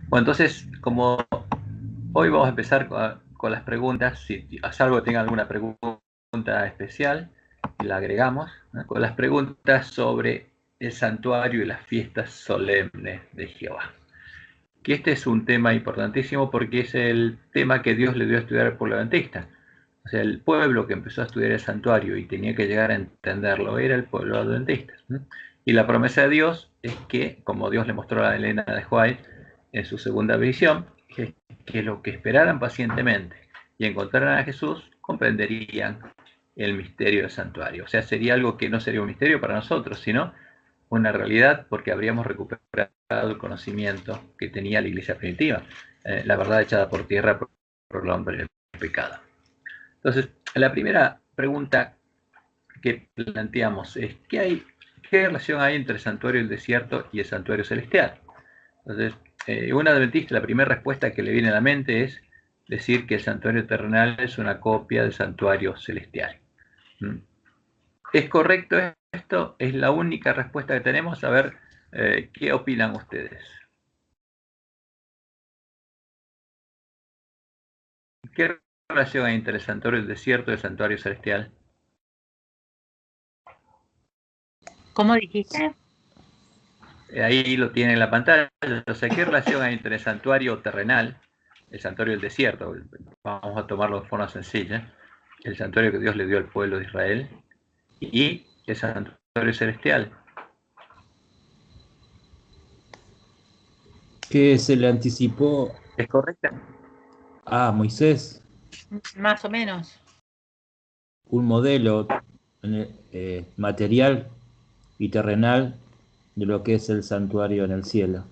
Bueno, entonces, como hoy vamos a empezar con las preguntas, si salvo tenga alguna pregunta especial, la agregamos, ¿no? Con las preguntas sobre el santuario y las fiestas solemnes de Jehová. Que este es un tema importantísimo porque es el tema que Dios le dio a estudiar al pueblo adventista. O sea, el pueblo que empezó a estudiar el santuario y tenía que llegar a entenderlo era el pueblo adventista, ¿no? Y la promesa de Dios es que, como Dios le mostró a Elena de White en su segunda visión, que lo que esperaran pacientemente y encontraran a Jesús, comprenderían el misterio del santuario. O sea, sería algo que no sería un misterio para nosotros, sino una realidad porque habríamos recuperado el conocimiento que tenía la iglesia primitiva, la verdad echada por tierra por el hombre del pecado. Entonces, la primera pregunta que planteamos es, ¿qué relación hay entre el santuario del desierto y el santuario celestial? Entonces, un adventista, la primera respuesta que le viene a la mente es decir que el santuario terrenal es una copia del santuario celestial. ¿Es correcto esto? Es la única respuesta que tenemos. A ver, ¿qué opinan ustedes? ¿Qué relación hay entre el santuario del desierto y el santuario celestial? ¿Cómo dijiste? Ahí lo tiene en la pantalla. O sea, ¿qué relación hay entre el santuario terrenal, el santuario del desierto? Vamos a tomarlo de forma sencilla. El santuario que Dios le dio al pueblo de Israel y el santuario celestial. Que se le anticipó ¿Es correcta? a Moisés Más o menos. un modelo material y terrenal de lo que es el santuario en el cielo.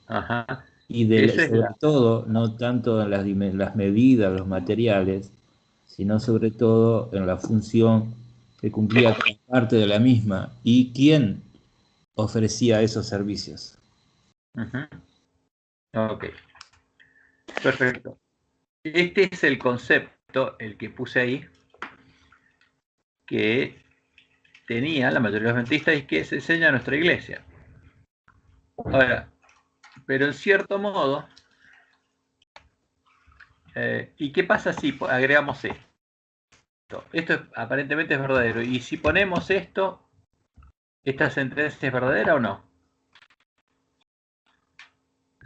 Ajá. Y sobre todo, no tanto en las medidas, los materiales, sino sobre todo en la función que cumplía cada parte de la misma y quién ofrecía esos servicios. Ok, perfecto. Este es el concepto, el que puse ahí, que tenía la mayoría de los adventistas y que se enseña a nuestra iglesia. Ahora, pero en cierto modo, ¿y qué pasa si agregamos esto? Esto aparentemente es verdadero. ¿Y si ponemos esto, esta sentencia es verdadera o no?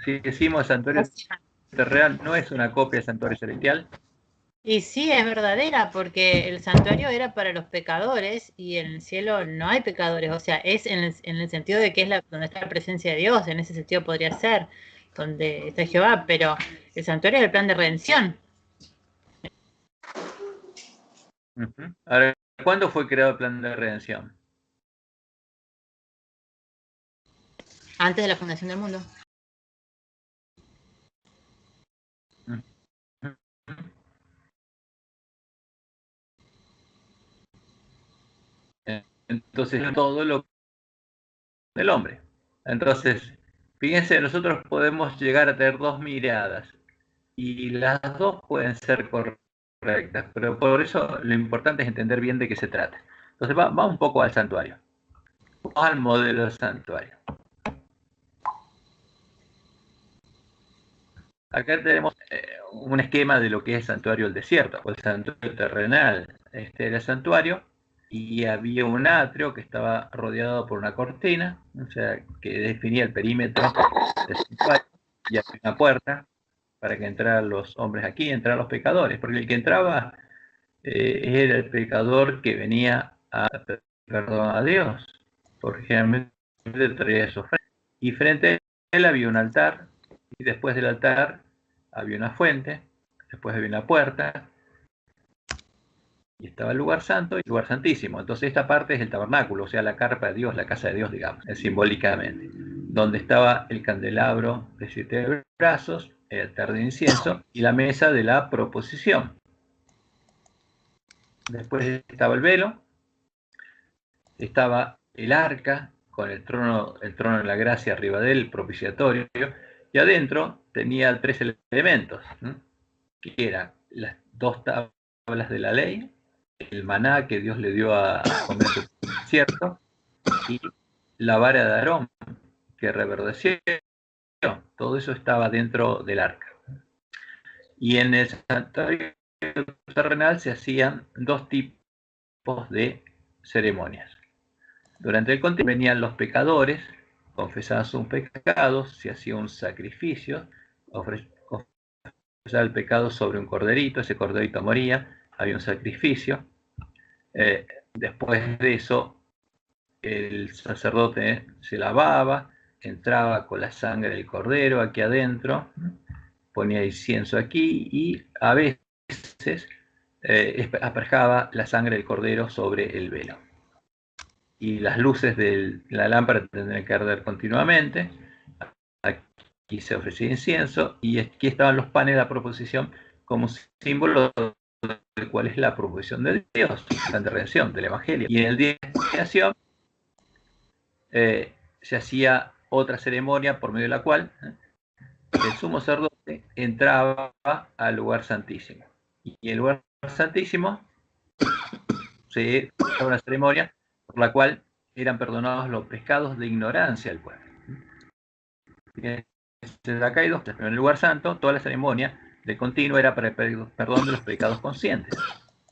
Si decimos el santuario real no es una copia del santuario celestial. Y sí, es verdadera, porque el santuario era para los pecadores y en el cielo no hay pecadores. O sea, es en el sentido de que es donde está la presencia de Dios. En ese sentido podría ser donde está Jehová, pero el santuario es el plan de redención. Ahora, ¿cuándo fue creado el plan de redención? Antes de la fundación del mundo. Entonces, todo lo del hombre. Entonces, fíjense, nosotros podemos llegar a tener dos miradas y las dos pueden ser correctas, pero por eso lo importante es entender bien de qué se trata. Entonces, vamos un poco al santuario, al modelo del santuario. Acá tenemos un esquema de lo que es el santuario del desierto, o el santuario terrenal. Este era el santuario y había un atrio que estaba rodeado por una cortina, o sea, que definía el perímetro del santuario, y había una puerta para que entraran los hombres aquí, entraran los pecadores, porque el que entraba era el pecador que venía a perdonar a Dios, porque generalmente traía su ofrenda. Y frente a él había un altar, y después del altar había una fuente, después había una puerta, y estaba el lugar santo y el lugar santísimo. Entonces esta parte es el tabernáculo, o sea, la carpa de Dios, la casa de Dios, digamos, simbólicamente, donde estaba el candelabro de 7 brazos, el altar de incienso y la mesa de la proposición. Después estaba el velo, estaba el arca con el trono de la gracia arriba del propiciatorio, y adentro tenía 3 elementos, ¿no? Que eran las 2 tablas de la ley, el maná que Dios le dio a comer en el desierto, y la vara de Aarón que reverdecía Todo eso estaba dentro del arca. Y en el santuario terrenal se hacían dos tipos de ceremonias. Durante el continuo venían los pecadores, confesaban sus pecados, se hacía un sacrificio, ofrecía el pecado sobre un corderito, ese corderito moría, había un sacrificio. Después de eso, el sacerdote se lavaba, entraba con la sangre del cordero aquí adentro, ponía incienso aquí y a veces asperjaba la sangre del cordero sobre el velo. Y las luces de la lámpara tendrían que arder continuamente. Aquí se ofrecía incienso y aquí estaban los panes de la proposición como símbolo de cuál es la proposición de Dios, la redención del Evangelio. Y en el día de la expiación se hacía otra ceremonia por medio de la cual el sumo sacerdote entraba al lugar santísimo. Y el lugar santísimo se hacía una ceremonia por la cual eran perdonados los pecados de ignorancia del pueblo. Acá hay dos. En el lugar santo, toda la ceremonia de continuo era para el perdón de los pecados conscientes.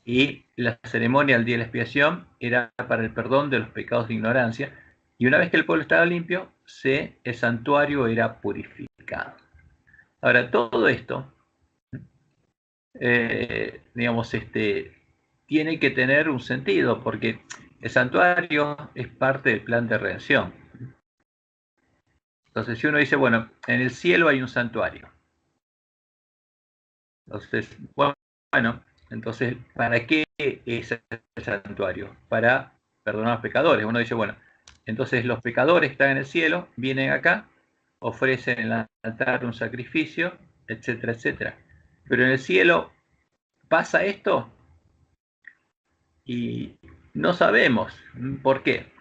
Y la ceremonia al día de la expiación era para el perdón de los pecados de ignorancia. Y una vez que el pueblo estaba limpio, el santuario era purificado. Ahora, todo esto, tiene que tener un sentido, porque el santuario es parte del plan de redención. Entonces, si uno dice, bueno, en el cielo hay un santuario. Entonces, bueno, entonces, ¿para qué es el santuario? Para perdonar a los pecadores. Uno dice, bueno, entonces los pecadores están en el cielo, vienen acá, ofrecen en el altar un sacrificio, etcétera, etcétera. Pero en el cielo pasa esto y no sabemos por qué.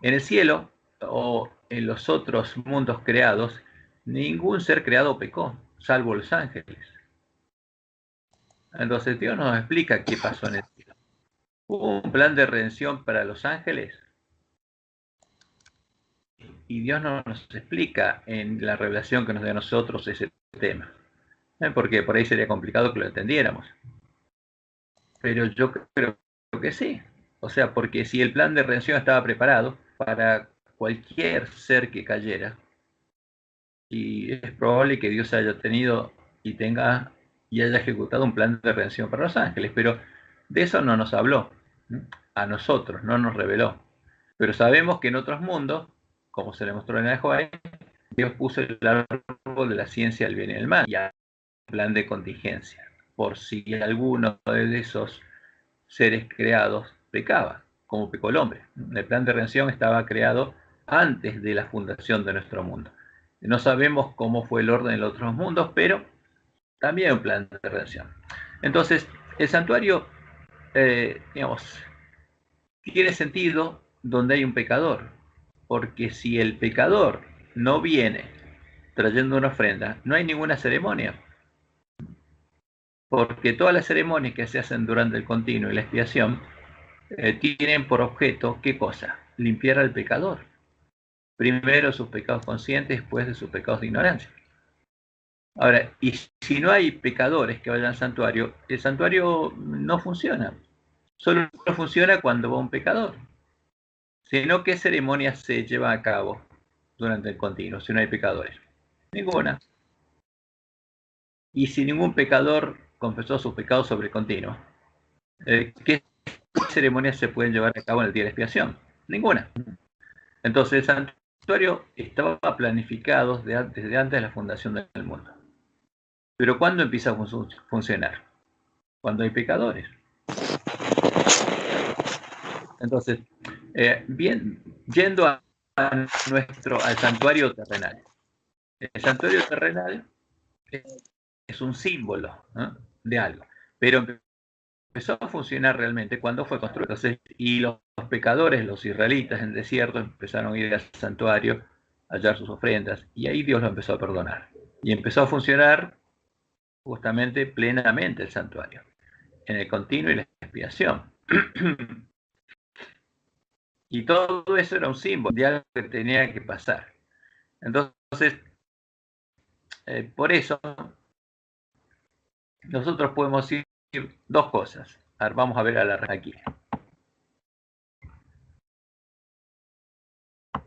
En el cielo o en los otros mundos creados, ningún ser creado pecó, salvo los ángeles. Entonces Dios nos explica qué pasó en el cielo. Hubo un plan de redención para los ángeles y Dios no nos explica en la revelación que nos da a nosotros ese tema. Porque por ahí sería complicado que lo entendiéramos. Pero yo creo que sí. O sea, porque si el plan de redención estaba preparado para cualquier ser que cayera, y es probable que Dios haya tenido y tenga y haya ejecutado un plan de redención para los ángeles, pero de eso no nos habló, a nosotros, no nos reveló. Pero sabemos que en otros mundos, como se le mostró en el Joai, Dios puso el árbol de la ciencia del bien y del mal y un plan de contingencia, por si alguno de esos seres creados pecaba, como pecó el hombre. El plan de redención estaba creado antes de la fundación de nuestro mundo. No sabemos cómo fue el orden en los otros mundos, pero también un plan de redención. Entonces, el santuario, tiene sentido donde hay un pecador, porque si el pecador no viene trayendo una ofrenda, no hay ninguna ceremonia. Porque todas las ceremonias que se hacen durante el continuo y la expiación tienen por objeto, ¿qué cosa? Limpiar al pecador. Primero sus pecados conscientes, después de sus pecados de ignorancia. Ahora, y si no hay pecadores que vayan al santuario, el santuario no funciona. Solo funciona cuando va un pecador. Sino, ¿qué ceremonia se lleva a cabo durante el continuo si no hay pecadores? Ninguna. Y si ningún pecador confesó sus pecados sobre el continuo, ¿qué ceremonias se pueden llevar a cabo en el día de la expiación? Ninguna. Entonces el santuario estaba planificado desde antes de la fundación del mundo. Pero ¿cuándo empieza a funcionar? Cuando hay pecadores. Entonces, bien, yendo al santuario terrenal. El santuario terrenal es un símbolo, ¿no?, de algo, pero empezó a funcionar realmente cuando fue construido. Entonces, y los pecadores, los israelitas en el desierto, empezaron a ir al santuario a hallar sus ofrendas, y ahí Dios lo empezó a perdonar. Y empezó a funcionar justamente plenamente el santuario, en el continuo y la expiación. Y todo eso era un símbolo de algo que tenía que pasar. Entonces, por eso, nosotros podemos decir dos cosas. A ver, vamos a ver aquí.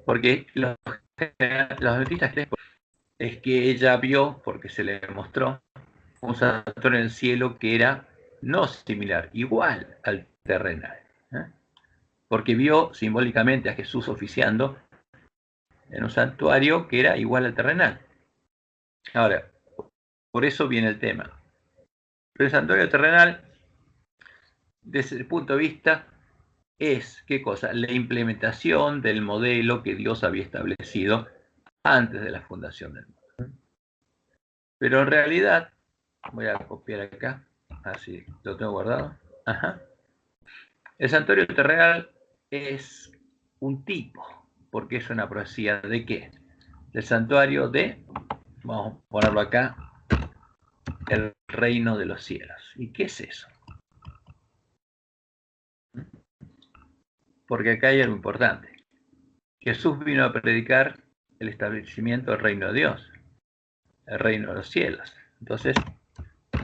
Porque los adventistas creen es que ella vio, porque se le mostró, un santuario en el cielo que era no similar, igual al terrenal. Porque vio simbólicamente a Jesús oficiando en un santuario que era igual al terrenal. Ahora, por eso viene el tema. Pero el santuario terrenal, desde el punto de vista, es, ¿qué cosa? La implementación del modelo que Dios había establecido antes de la fundación del mundo. Pero en realidad, voy a copiar acá, así lo tengo guardado. Ajá. El santuario terrenal es un tipo, porque es una profecía de qué? Del santuario de, vamos a ponerlo acá, el reino de los cielos. ¿Y qué es eso? Porque acá hay algo importante. Jesús vino a predicar el establecimiento del reino de Dios, el reino de los cielos. Entonces,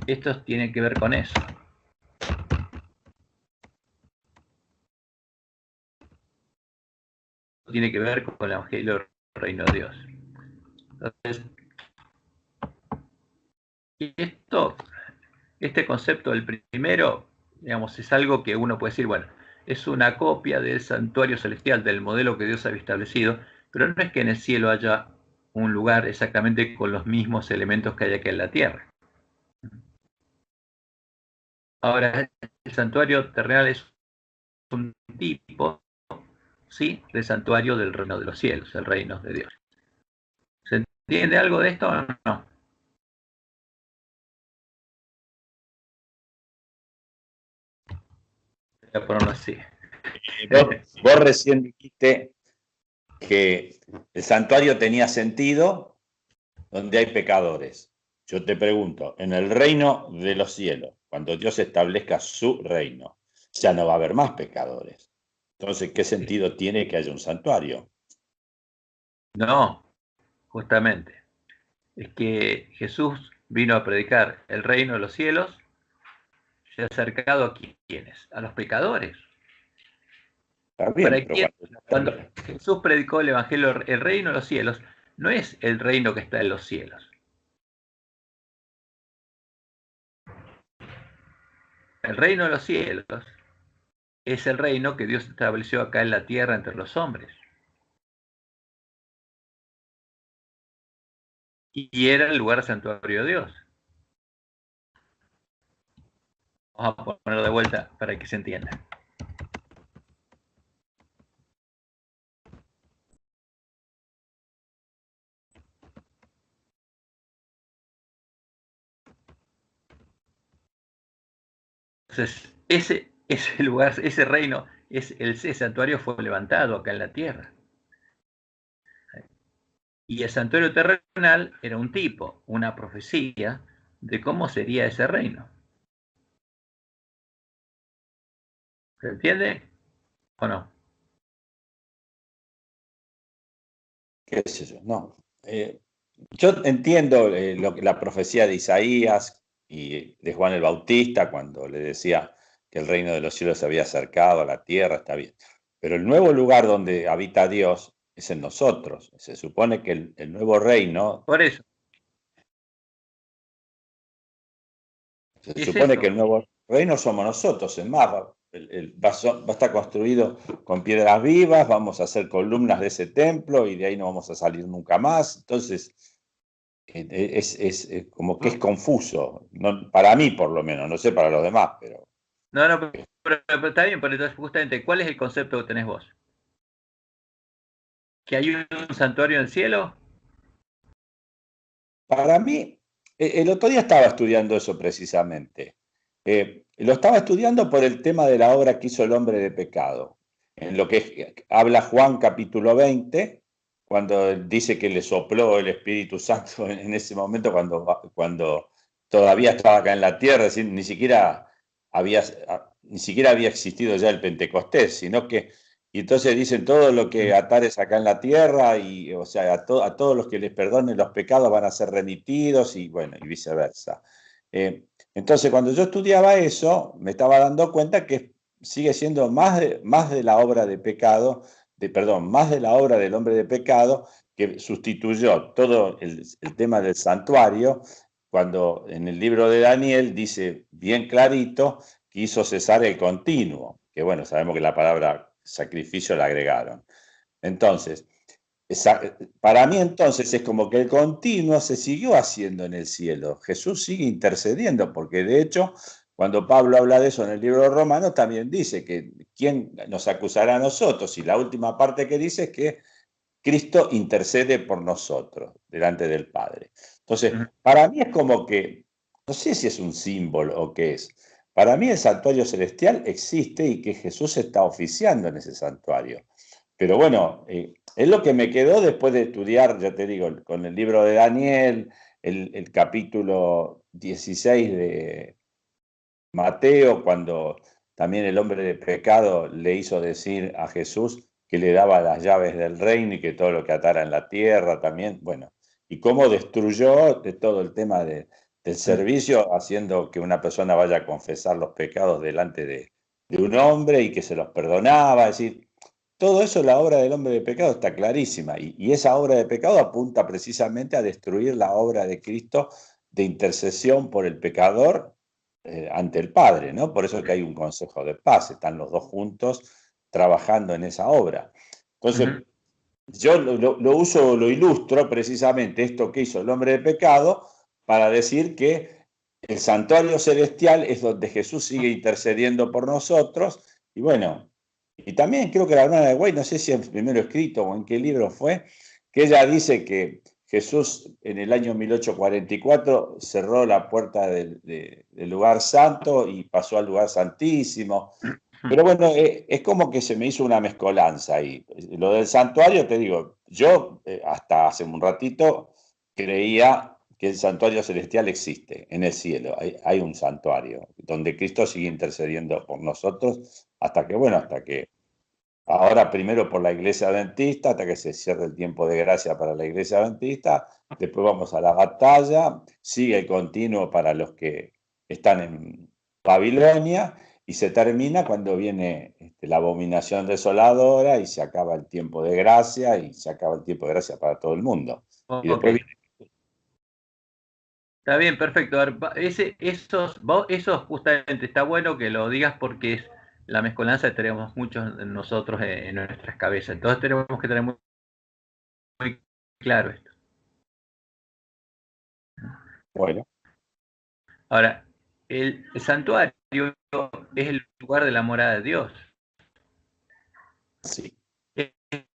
esto tiene que ver con eso. Tiene que ver con el evangelio del reino de Dios. Entonces, este concepto del primero, digamos, es algo que uno puede decir, bueno, es una copia del santuario celestial, del modelo que Dios había establecido, pero no es que en el cielo haya un lugar exactamente con los mismos elementos que hay aquí en la tierra. Ahora, el santuario terrenal es un tipo, ¿sí?, del santuario del reino de los cielos, el reino de Dios. ¿Se entiende algo de esto o no? Voy a ponerlo así. Vos recién dijiste que el santuario tenía sentido donde hay pecadores. Yo te pregunto, en el reino de los cielos, cuando Dios establezca su reino, ya no va a haber más pecadores. Entonces, ¿qué sentido tiene que haya un santuario? No, justamente. Es que Jesús vino a predicar el reino de los cielos, se ha acercado a quienes, a los pecadores. Está bien, ¿Para pero quién? Cuando Jesús predicó el evangelio, el reino de los cielos, no es el reino que está en los cielos. El reino de los cielos es el reino que Dios estableció acá en la tierra entre los hombres. Y era el lugar santuario de Dios. Vamos a ponerlo de vuelta para que se entienda. Entonces, ese lugar, ese reino, ese santuario fue levantado acá en la tierra. Y el santuario terrenal era un tipo, una profecía de cómo sería ese reino. ¿Se entiende o no? ¿Qué es eso? No. Yo entiendo la profecía de Isaías y de Juan el Bautista cuando le decía que el reino de los cielos se había acercado a la tierra, está bien. Pero el nuevo lugar donde habita Dios es en nosotros. Se supone que el nuevo reino... Por eso. Se supone que el nuevo reino somos nosotros. Es más, va a estar construido con piedras vivas, vamos a hacer columnas de ese templo y de ahí no vamos a salir nunca más. Entonces, es como que es confuso. No, para mí, por lo menos, no sé para los demás, pero... No, pero está bien, pero entonces justamente, ¿cuál es el concepto que tenés vos? ¿Que hay un santuario en el cielo? Para mí, el otro día estaba estudiando eso precisamente. Lo estaba estudiando por el tema de la obra que hizo el hombre de pecado. En lo que habla Juan capítulo 20, cuando dice que le sopló el Espíritu Santo en ese momento cuando todavía estaba acá en la tierra, es decir, ni siquiera había existido ya el Pentecostés, sino que y entonces dicen todo lo que atares acá en la tierra, y o sea, a todos los que les perdonen los pecados van a ser remitidos, y bueno, y viceversa. Entonces, cuando yo estudiaba eso, me estaba dando cuenta que sigue siendo más de la obra de pecado, perdón, más de la obra del hombre de pecado, que sustituyó todo el tema del santuario, cuando en el libro de Daniel dice bien clarito que hizo cesar el continuo, que bueno, sabemos que la palabra sacrificio la agregaron. Entonces, para mí entonces es como que el continuo se siguió haciendo en el cielo. Jesús sigue intercediendo, porque de hecho, cuando Pablo habla de eso en el libro de Romanos, también dice que ¿quién nos acusará a nosotros? Y la última parte que dice es que Cristo intercede por nosotros delante del Padre. Entonces, para mí es como que, no sé si es un símbolo o qué es. Para mí el santuario celestial existe y que Jesús está oficiando en ese santuario. Pero bueno, es lo que me quedó después de estudiar, ya te digo, con el libro de Daniel, el capítulo 16 de Mateo, cuando también el hombre de pecado le hizo decir a Jesús que le daba las llaves del reino y que todo lo que atara en la tierra también, bueno, y cómo destruyó de todo el tema del servicio, haciendo que una persona vaya a confesar los pecados delante de un hombre y que se los perdonaba, es decir, todo eso, la obra del hombre de pecado está clarísima, y esa obra de pecado apunta precisamente a destruir la obra de Cristo de intercesión por el pecador ante el Padre, ¿no? Por eso es que hay un consejo de paz, están los dos juntos trabajando en esa obra. Entonces, yo lo uso, lo ilustro precisamente esto que hizo el hombre de pecado para decir que el santuario celestial es donde Jesús sigue intercediendo por nosotros, y bueno, y también creo que la hermana de Güey, no sé si en primero escrito o en qué libro fue, que ella dice que Jesús en el año 1844 cerró la puerta del lugar santo y pasó al lugar santísimo. Pero bueno, es como que se me hizo una mezcolanza ahí. Lo del santuario, te digo, yo hasta hace un ratito creía que el santuario celestial existe en el cielo. Hay un santuario donde Cristo sigue intercediendo por nosotros hasta que, bueno, hasta que ahora primero por la iglesia adventista, hasta que se cierre el tiempo de gracia para la iglesia adventista, después vamos a la batalla, sigue el continuo para los que están en Babilonia, y se termina cuando viene la abominación desoladora y se acaba el tiempo de gracia, y se acaba el tiempo de gracia para todo el mundo. Y después viene... Está bien, perfecto. A ver, esos justamente está bueno que lo digas, porque es la mezcolanza que tenemos muchos nosotros en nuestras cabezas. Entonces tenemos que tener muy claro esto. Bueno. Ahora, el santuario es el lugar de la morada de Dios. Sí. Es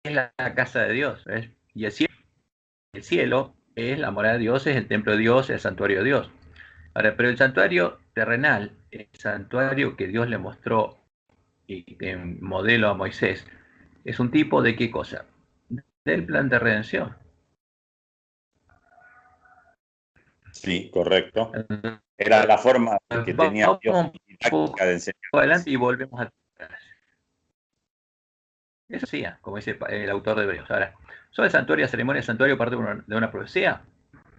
la casa de Dios, ¿ves? Y el cielo es la morada de Dios, es el templo de Dios, el santuario de Dios. Ahora, pero el santuario terrenal, el santuario que Dios le mostró en modelo a Moisés, es un tipo de ¿qué cosa? Del plan de redención. Sí, correcto. Era la forma que tenía Dios de enseñar. Adelante y volvemos atrás. Eso sí, como dice el autor de Hebreos. Ahora, ¿son el santuario y la ceremonia del santuario parte de una profecía?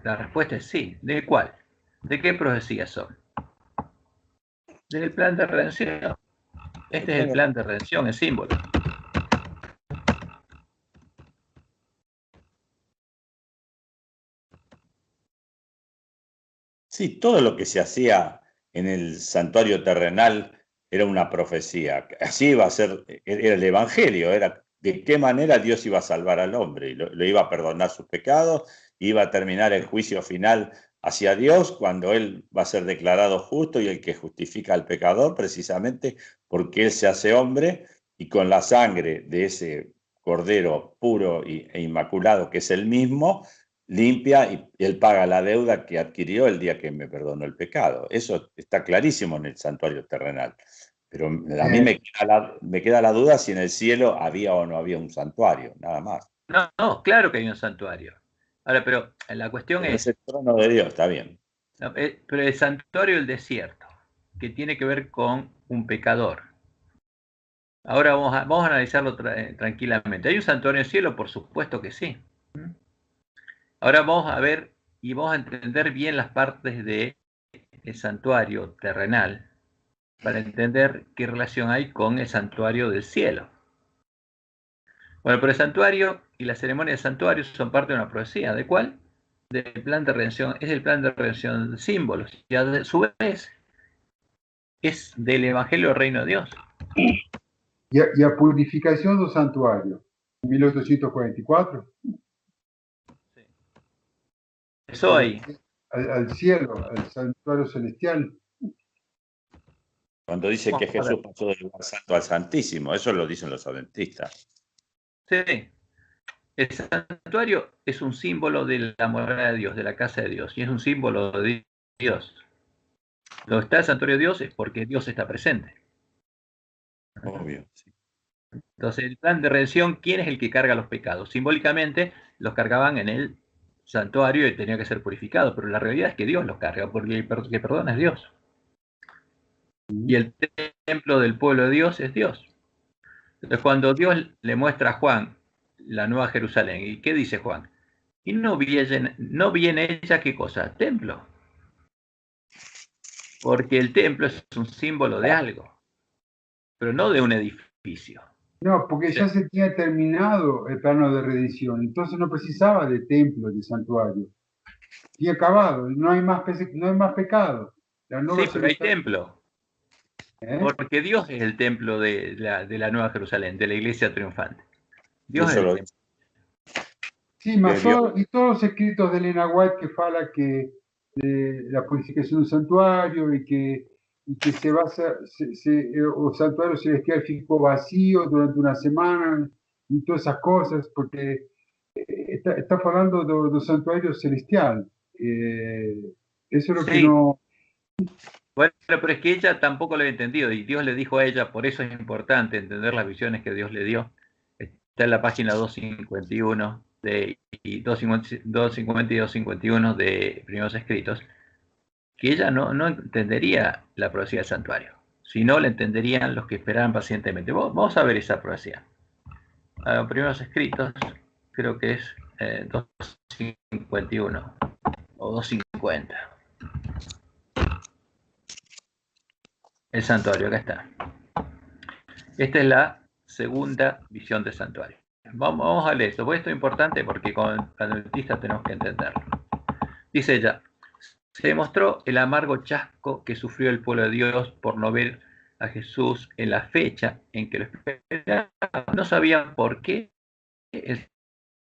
La respuesta es sí. ¿De cuál? ¿De qué profecías son? Del plan de redención. Este es el plan de redención, el símbolo. Sí, todo lo que se hacía en el santuario terrenal era una profecía. Así iba a ser, era el Evangelio, era de qué manera Dios iba a salvar al hombre, y lo iba a perdonar sus pecados, iba a terminar el juicio final hacia Dios cuando Él va a ser declarado justo y el que justifica al pecador, precisamente porque Él se hace hombre, y con la sangre de ese cordero puro e inmaculado que es el mismo, limpia, y Él paga la deuda que adquirió el día que me perdonó el pecado. Eso está clarísimo en el santuario terrenal. Pero a mí me queda la duda si en el cielo había o no había un santuario, nada más. No, claro que hay un santuario. Ahora, pero la cuestión Pero es es, el trono de Dios, está bien. pero el santuario del desierto, que tiene que ver con un pecador, Ahora vamos a analizarlo tranquilamente. ¿Hay un santuario en el cielo? Por supuesto que sí. Ahora vamos a ver y vamos a entender bien las partes del santuario terrenal para entender qué relación hay con el santuario del cielo. Bueno, pero el santuario y la ceremonia del santuario son parte de una profecía. ¿De cuál? Del plan de redención. Es el plan de redención de símbolos. Y a su vez es del Evangelio del Reino de Dios. E a purificação do santuário, em 1844? Eso ahí. Al cielo, al santuario celestial. Cuando dice que Jesús pasó del lugar santo al santísimo, eso lo dicen los adventistas. Sí. El santuario es un símbolo de la morada de Dios, de la casa de Dios, y es un símbolo de Dios. Donde está el santuario de Dios es porque Dios está presente. Obvio, sí. Entonces, el plan de redención, ¿quién es el que carga los pecados? Simbólicamente los cargaban en el santuario y tenía que ser purificado, pero la realidad es que Dios los carga, porque el que perdona es Dios. Y el templo del pueblo de Dios es Dios. Entonces, cuando Dios le muestra a Juan la nueva Jerusalén, ¿y qué dice Juan? Y no vi en ella, ¿qué cosa? Templo. Porque el templo es un símbolo de algo, pero no de un edificio. No, porque ya se tenía terminado el plano de redención, entonces no precisaba de templo, de santuario. Y acabado, no hay más pecado. Sí, pero hay templo. Porque Dios es el templo de la Nueva Jerusalén, de la iglesia triunfante. Dios es el templo. Sí, mas todos los escritos de Elena White que fala que la purificación del santuario y que se basa, o santuario celestial ficou vacío durante una semana y todas esas cosas, porque está hablando del santuario celestial. Eso es lo que no... Bueno, pero es que ella tampoco lo había entendido y Dios le dijo a ella, por eso es importante entender las visiones que Dios le dio. Está en la página 251 y 250 y 251 de Primeros Escritos, que ella no entendería la profecía del santuario, sino la entenderían los que esperaban pacientemente. Vamos a ver esa profecía. Primeros Escritos, creo que es 251 o 250. El santuario, acá está. Esta es la segunda visión del santuario. Vamos a leer esto, porque esto es importante porque con adventistas tenemos que entenderlo. Dice ella, se demostró el amargo chasco que sufrió el pueblo de Dios por no ver a Jesús en la fecha en que lo esperaban. No sabían por qué el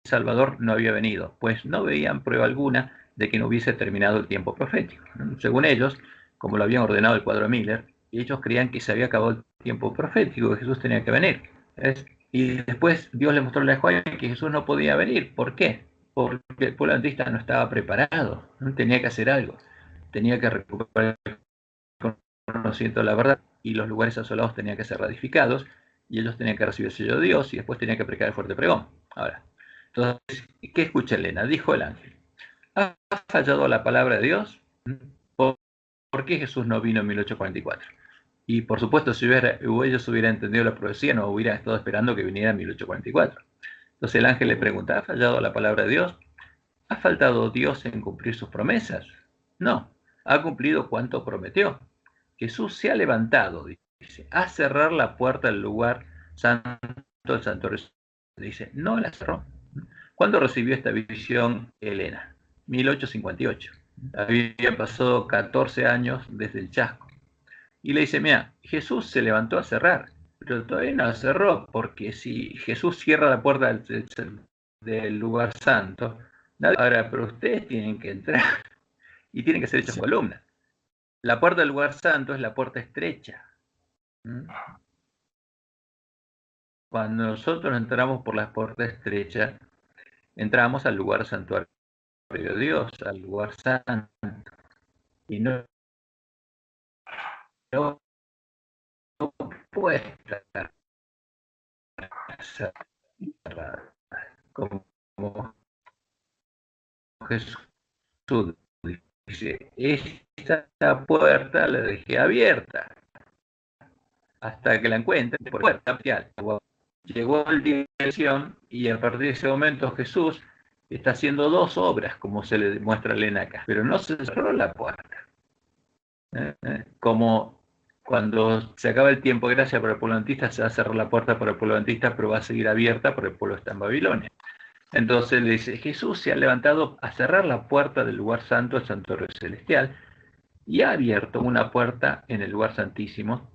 Salvador no había venido, pues no veían prueba alguna de que no hubiese terminado el tiempo profético. Según ellos, como lo habían ordenado el cuadro Miller, ellos creían que se había acabado el tiempo profético, que Jesús tenía que venir. Y después Dios le mostró a Juan que Jesús no podía venir. ¿Por qué? Porque el pueblo adventista no estaba preparado, tenía que hacer algo, tenía que recuperar el conocimiento de la verdad, y los lugares asolados tenían que ser ratificados, y ellos tenían que recibir el sello de Dios, y después tenían que predicar el fuerte pregón. Ahora, entonces, ¿qué escucha Elena? Dijo el ángel, ¿ha fallado la palabra de Dios? ¿Por qué Jesús no vino en 1844? Y por supuesto, si ellos hubieran entendido la profecía, no hubieran estado esperando que viniera en 1844. Entonces el ángel le pregunta, ¿ha fallado la palabra de Dios? ¿Ha faltado Dios en cumplir sus promesas? No, ha cumplido cuanto prometió. Jesús se ha levantado, dice, a cerrar la puerta del lugar santo del santuario. Dice, no la cerró. ¿Cuándo recibió esta visión Elena? 1858. Había pasado 14 años desde el chasco. Y le dice, mira, Jesús se levantó a cerrar, pero todavía no la cerró, porque si Jesús cierra la puerta del lugar santo, ahora, pero ustedes tienen que entrar y tienen que ser hechos columnas. La puerta del lugar santo es la puerta estrecha. Cuando nosotros entramos por la puerta estrecha, entramos al lugar santuario de Dios, al lugar santo. Y no puede estar cerrada. Como Jesús dice, esta puerta la dejé abierta. hasta que la encuentren por la puerta. Llegó el día de la elección y a partir de ese momento Jesús está haciendo dos obras, como se le muestra a Elena acá, pero no se cerró la puerta. Como cuando se acaba el tiempo de gracia para el pueblo adventista, se va a cerrar la puerta para el pueblo adventista, pero va a seguir abierta porque el pueblo está en Babilonia. Entonces le dice, Jesús se ha levantado a cerrar la puerta del lugar santo, el santuario celestial, y ha abierto una puerta en el lugar santísimo,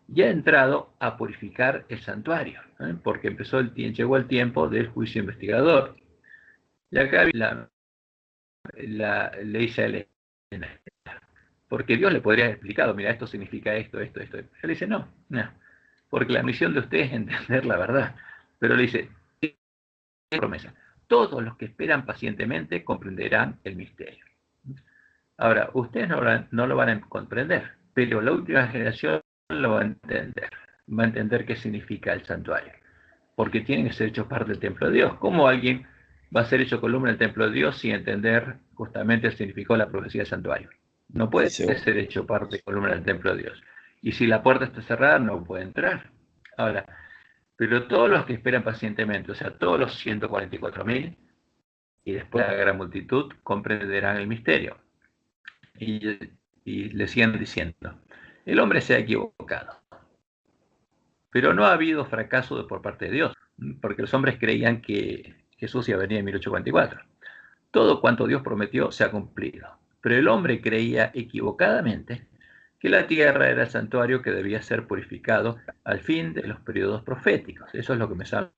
y ha entrado a purificar el santuario, porque llegó el tiempo del juicio investigador. Y acá le dice a Elena, porque Dios le podría haber explicado, mira, esto significa esto. Él le dice, no, porque la misión de ustedes es entender la verdad. Pero le dice, promesa, todos los que esperan pacientemente comprenderán el misterio. Ahora, ustedes no lo van a comprender, pero la última generación lo va a entender qué significa el santuario, porque tienen que ser hechos parte del templo de Dios. ¿Cómo alguien va a ser hecho columna del templo de Dios sin entender justamente el significado de la profecía del santuario? No puede ser hecho parte de columna del templo de Dios. Y si la puerta está cerrada, no puede entrar. Ahora, pero todos los que esperan pacientemente, o sea, todos los 144.000, y después la gran multitud, comprenderán el misterio. Y le siguen diciendo, el hombre se ha equivocado, pero no ha habido fracaso por parte de Dios, porque los hombres creían que Jesús iba a venir en 1844. Todo cuanto Dios prometió se ha cumplido, pero el hombre creía equivocadamente que la tierra era el santuario que debía ser purificado al fin de los periodos proféticos. Eso es lo que me sabe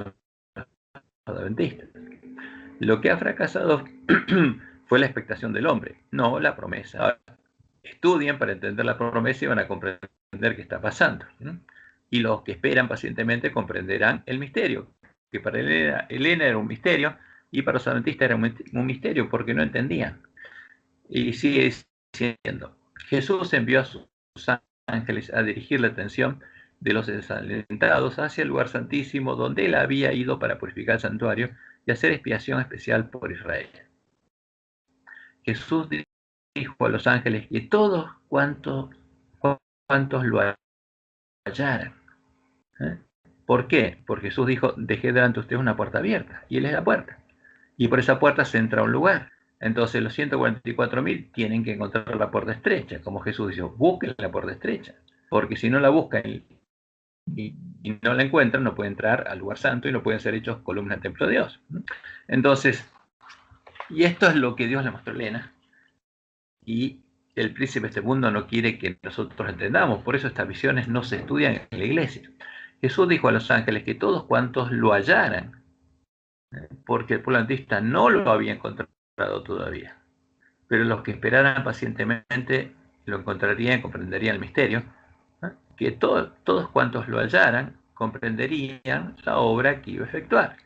los adventistas. Lo que ha fracasado fue la expectación del hombre, no la promesa. Ahora, estudien para entender la promesa y van a comprender qué está pasando. Y los que esperan pacientemente comprenderán el misterio, que para Elena era un misterio, y para los adventistas era un misterio porque no entendían. Y sigue diciendo, Jesús envió a sus ángeles a dirigir la atención de los desalentados hacia el lugar santísimo donde él había ido para purificar el santuario y hacer expiación especial por Israel. Jesús dijo a los ángeles que todos cuantos lo hallaran. ¿Por qué? Porque Jesús dijo, dejé delante de ustedes una puerta abierta, y él es la puerta. Y por esa puerta se entra a un lugar. Entonces los 144.000 tienen que encontrar la puerta estrecha, como Jesús dijo, busquen la puerta estrecha, porque si no la buscan y no la encuentran, no pueden entrar al lugar santo y no pueden ser hechos columna del templo de Dios. Entonces, y esto es lo que Dios le mostró a Elena, y el príncipe de este mundo no quiere que nosotros entendamos, por eso estas visiones no se estudian en la iglesia. Jesús dijo a los ángeles que todos cuantos lo hallaran, porque el pueblo adventista no lo había encontrado todavía, pero los que esperaran pacientemente lo encontrarían y comprenderían el misterio, que todos cuantos lo hallaran comprenderían la obra que iba a efectuar,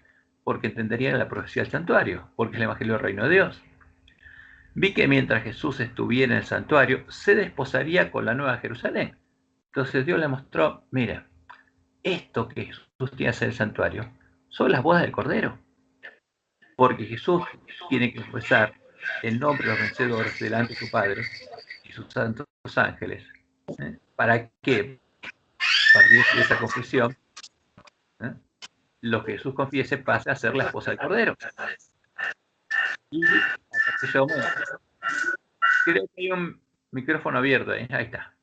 porque entenderían la profecía del santuario, porque es el evangelio del reino de Dios. Vi que mientras Jesús estuviera en el santuario, se desposaría con la nueva Jerusalén. Entonces Dios le mostró, mira, esto que Jesús tiene que hacer el santuario son las bodas del Cordero, porque Jesús tiene que expresar el nombre de los vencedores delante de su Padre y sus santos ángeles, para que a partir de esa confesión lo que Jesús confiese pase a ser la esposa del Cordero. Y creo que hay un micrófono abierto ahí está.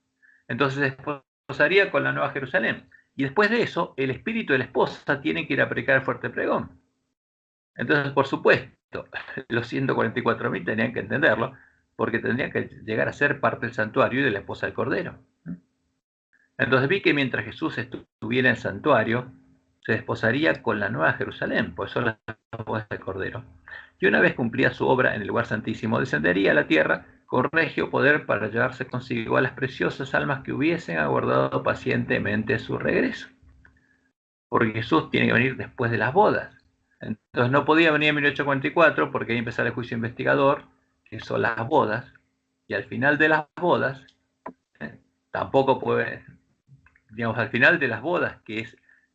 Entonces desposaría con la nueva Jerusalén, y después de eso el espíritu de la esposa tiene que ir a predicar el fuerte pregón. Entonces, por supuesto, los 144.000 tenían que entenderlo, porque tendrían que llegar a ser parte del santuario y de la esposa del Cordero. Entonces vi que mientras Jesús estuviera en el santuario, se desposaría con la nueva Jerusalén, pues son las bodas del Cordero. Y una vez cumplida su obra en el lugar santísimo, descendería a la tierra con regio poder para llevarse consigo a las preciosas almas que hubiesen aguardado pacientemente su regreso. Porque Jesús tiene que venir después de las bodas. Entonces no podía venir en 1844 porque ahí empezaba el juicio investigador, que son las bodas, y al final de las bodas, tampoco puede, digamos, al final de las bodas,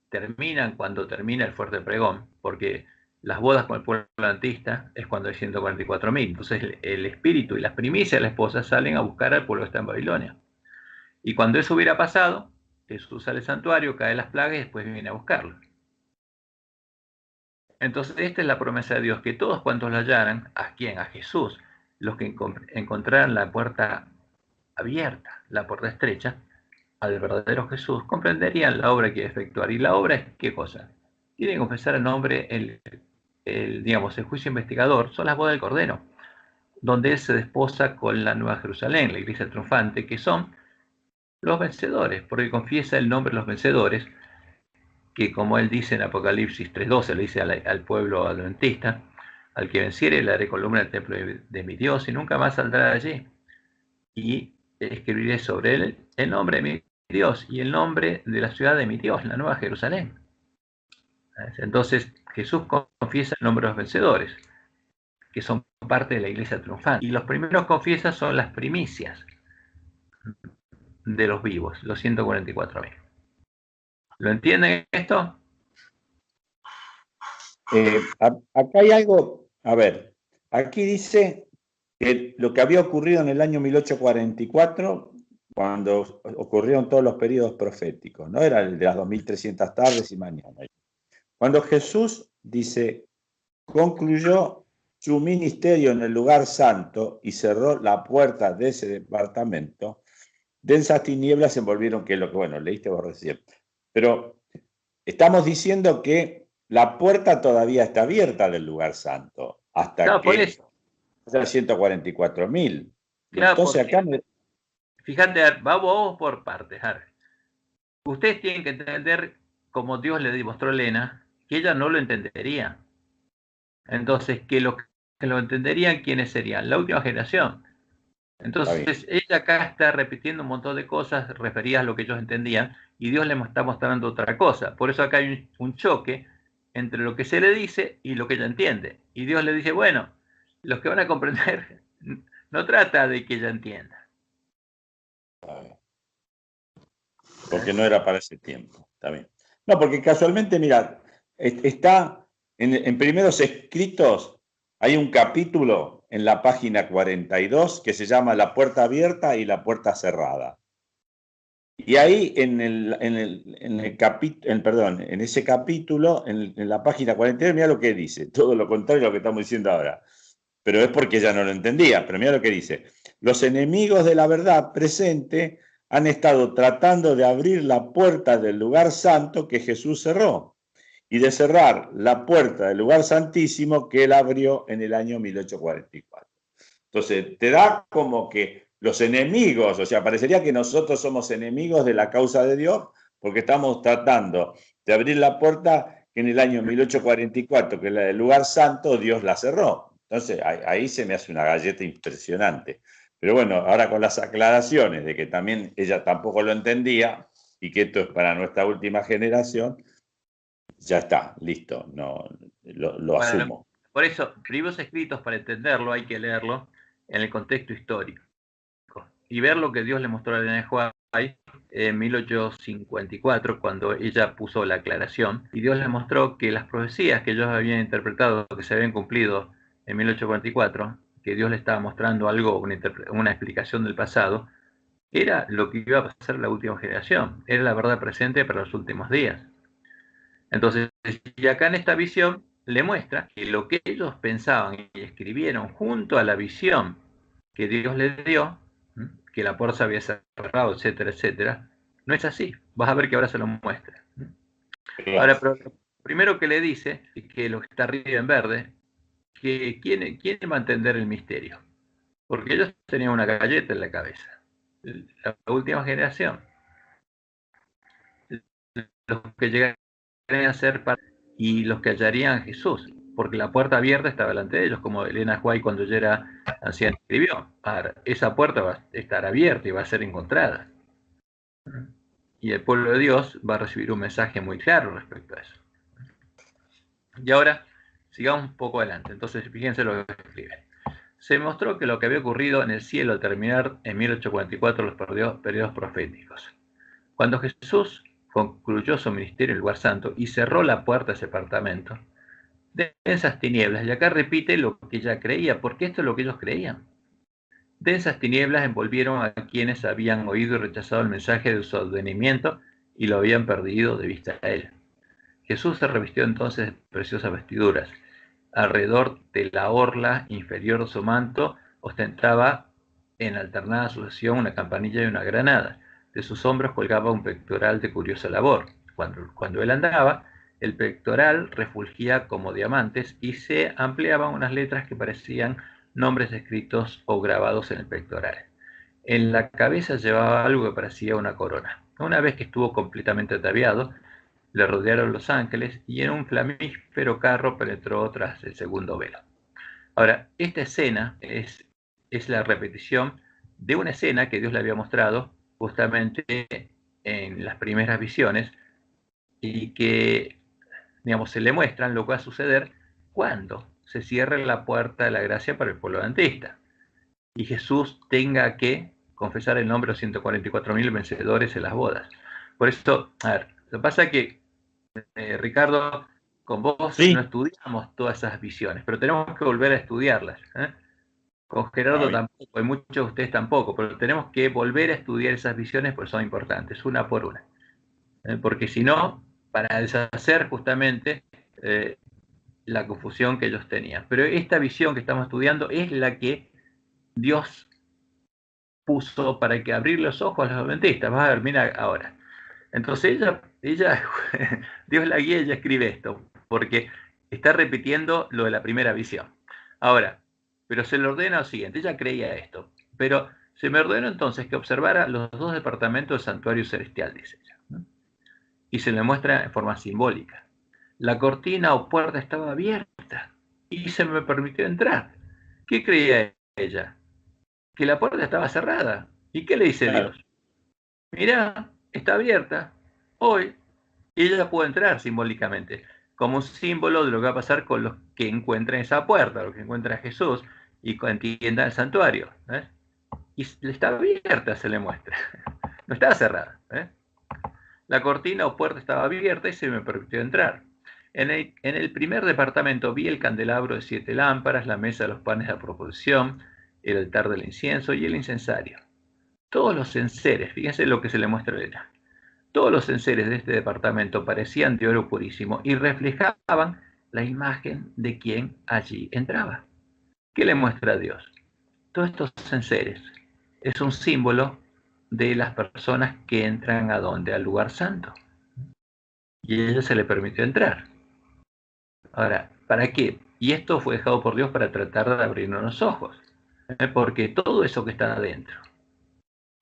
terminan cuando termina el fuerte pregón, porque las bodas con el pueblo adventista es cuando hay 144.000. Entonces el espíritu y las primicias de la esposa salen a buscar al pueblo que está en Babilonia. Y cuando eso hubiera pasado, Jesús sale al santuario, cae las plagas y después viene a buscarlo. Entonces, esta es la promesa de Dios, que todos cuantos lo hallaran, ¿a quién? A Jesús, los que encontraran la puerta abierta, la puerta estrecha, al verdadero Jesús, comprenderían la obra que iba a efectuar. ¿Y la obra es qué cosa? Tiene que confesar el nombre, digamos, el juicio investigador, son las bodas del Cordero, donde él se desposa con la Nueva Jerusalén, la iglesia triunfante, que son los vencedores, porque confiesa el nombre de los vencedores, que como él dice en Apocalipsis 3:12, le dice al pueblo adventista, al que venciere le haré columna del templo de mi Dios y nunca más saldrá de allí. Y escribiré sobre él el nombre de mi Dios y el nombre de la ciudad de mi Dios, la Nueva Jerusalén. Entonces Jesús confiesa el nombre de los vencedores, que son parte de la iglesia triunfante. Y los primeros confiesas son las primicias de los vivos, los 144.000. ¿Lo entienden esto? Acá hay algo, a ver, aquí dice que lo que había ocurrido en el año 1844, cuando ocurrieron todos los periodos proféticos, ¿no? Era el de las 2300 tardes y mañanas. Cuando Jesús dice, concluyó su ministerio en el lugar santo y cerró la puerta de ese departamento, densas tinieblas se envolvieron, que es lo que, bueno, leíste vos recién. Pero estamos diciendo que la puerta todavía está abierta del lugar santo, hasta claro, que hasta 144.000. Claro, entonces acá fíjate, vamos por partes. Ustedes tienen que entender, como Dios le demostró a Elena, que ella no lo entendería. Entonces, que lo entenderían, ¿quiénes serían? La última generación. Entonces, ella acá está repitiendo un montón de cosas referidas a lo que ellos entendían, y Dios le está mostrando otra cosa. Por eso acá hay un choque entre lo que se le dice y lo que ella entiende. Y Dios le dice, bueno, los que van a comprender, no trata de que ella entienda. Porque no era para ese tiempo. Está bien. No, porque casualmente, mira, está en primeros escritos, hay un capítulo en la página 42 que se llama La puerta abierta y la puerta cerrada. Y ahí en ese capítulo, en la página 42, mira lo que dice, todo lo contrario a lo que estamos diciendo ahora. Pero es porque ella no lo entendía, pero mira lo que dice. Los enemigos de la verdad presente han estado tratando de abrir la puerta del lugar santo que Jesús cerró y de cerrar la puerta del lugar santísimo que él abrió en el año 1844. Entonces, te da como que los enemigos, o sea, parecería que nosotros somos enemigos de la causa de Dios porque estamos tratando de abrir la puerta que en el año 1844, que es la del lugar santo, Dios la cerró. Entonces, ahí se me hace una galleta impresionante. Pero bueno, ahora con las aclaraciones de que también ella tampoco lo entendía y que esto es para nuestra última generación, ya está, listo, no, lo asumo. Por eso, libros escritos, para entenderlo, hay que leerlo en el contexto histórico y ver lo que Dios le mostró a Elena de White en 1854, cuando ella puso la aclaración, y Dios le mostró que las profecías que ellos habían interpretado, que se habían cumplido en 1844, que Dios le estaba mostrando algo, una explicación del pasado, era lo que iba a pasar en la última generación, era la verdad presente para los últimos días. Entonces, y acá en esta visión le muestra que lo que ellos pensaban y escribieron junto a la visión que Dios les dio, que la puerta había cerrado, etcétera, etcétera, no es así. Vas a ver que ahora se lo muestra. Ahora, pero lo primero que le dice, que lo que está arriba en verde, que ¿quién va a entender el misterio? Porque ellos tenían una galleta en la cabeza. La última generación. Los que llegarían a ser y los que hallarían a Jesús, porque la puerta abierta estaba delante de ellos, como Elena White cuando ya era anciana escribió. Ahora, esa puerta va a estar abierta y va a ser encontrada. Y el pueblo de Dios va a recibir un mensaje muy claro respecto a eso. Y ahora, sigamos un poco adelante. Entonces, fíjense lo que escribe. Se mostró que lo que había ocurrido en el cielo al terminar en 1844 los periodos proféticos. Cuando Jesús concluyó su ministerio en el lugar santo y cerró la puerta de ese apartamento, densas tinieblas, y acá repite lo que ella creía, porque esto es lo que ellos creían. Densas tinieblas envolvieron a quienes habían oído y rechazado el mensaje de su advenimiento y lo habían perdido de vista a él. Jesús se revistió entonces de preciosas vestiduras. Alrededor de la orla inferior de su manto ostentaba en alternada sucesión una campanilla y una granada. De sus hombros colgaba un pectoral de curiosa labor. Cuando él andaba, el pectoral refulgía como diamantes y se ampliaban unas letras que parecían nombres escritos o grabados en el pectoral. En la cabeza llevaba algo que parecía una corona. Una vez que estuvo completamente ataviado, le rodearon los ángeles y en un flamífero carro penetró tras el segundo velo. Ahora, esta escena es la repetición de una escena que Dios le había mostrado justamente en las primeras visiones y que, digamos, se le muestran lo que va a suceder cuando se cierre la puerta de la gracia para el pueblo adventista y Jesús tenga que confesar el nombre de los 144.000 vencedores en las bodas. Por eso, a ver, lo que pasa es que, Ricardo, con vos no estudiamos todas esas visiones, pero tenemos que volver a estudiarlas. Con Gerardo tampoco, y muchos de ustedes tampoco, pero tenemos que volver a estudiar esas visiones porque son importantes, una por una. Porque si no, para deshacer justamente la confusión que ellos tenían. Pero esta visión que estamos estudiando es la que Dios puso para que abrir los ojos a los adventistas. Vas a ver, mira ahora. Entonces ella Dios la guía y ella escribe esto, porque está repitiendo lo de la primera visión. Ahora, pero se le ordena lo siguiente, ella creía esto, pero se me ordenó entonces que observara los dos departamentos del santuario celestial, dice ella, ¿no? Y se le muestra en forma simbólica. La cortina o puerta estaba abierta y se me permitió entrar. ¿Qué creía ella? Que la puerta estaba cerrada. ¿Y qué le dice Dios? Mirá, está abierta hoy y ella puede entrar simbólicamente, como un símbolo de lo que va a pasar con los que encuentren esa puerta, los que encuentran a Jesús y entiendan el santuario. Y está abierta, se le muestra. No estaba cerrada. La cortina o puerta estaba abierta y se me permitió entrar. En el primer departamento vi el candelabro de 7 lámparas, la mesa de los panes de la proposición, el altar del incienso y el incensario. Todos los enseres, fíjense lo que se le muestra a ella. Todos los enseres de este departamento parecían de oro purísimo y reflejaban la imagen de quien allí entraba. ¿Qué le muestra a Dios? Todos estos enseres es un símbolo de las personas que entran ¿a dónde? Al lugar santo. Y a ella se le permitió entrar. Ahora, ¿para qué? Y esto fue dejado por Dios para tratar de abrirnos los ojos. Porque todo eso que está adentro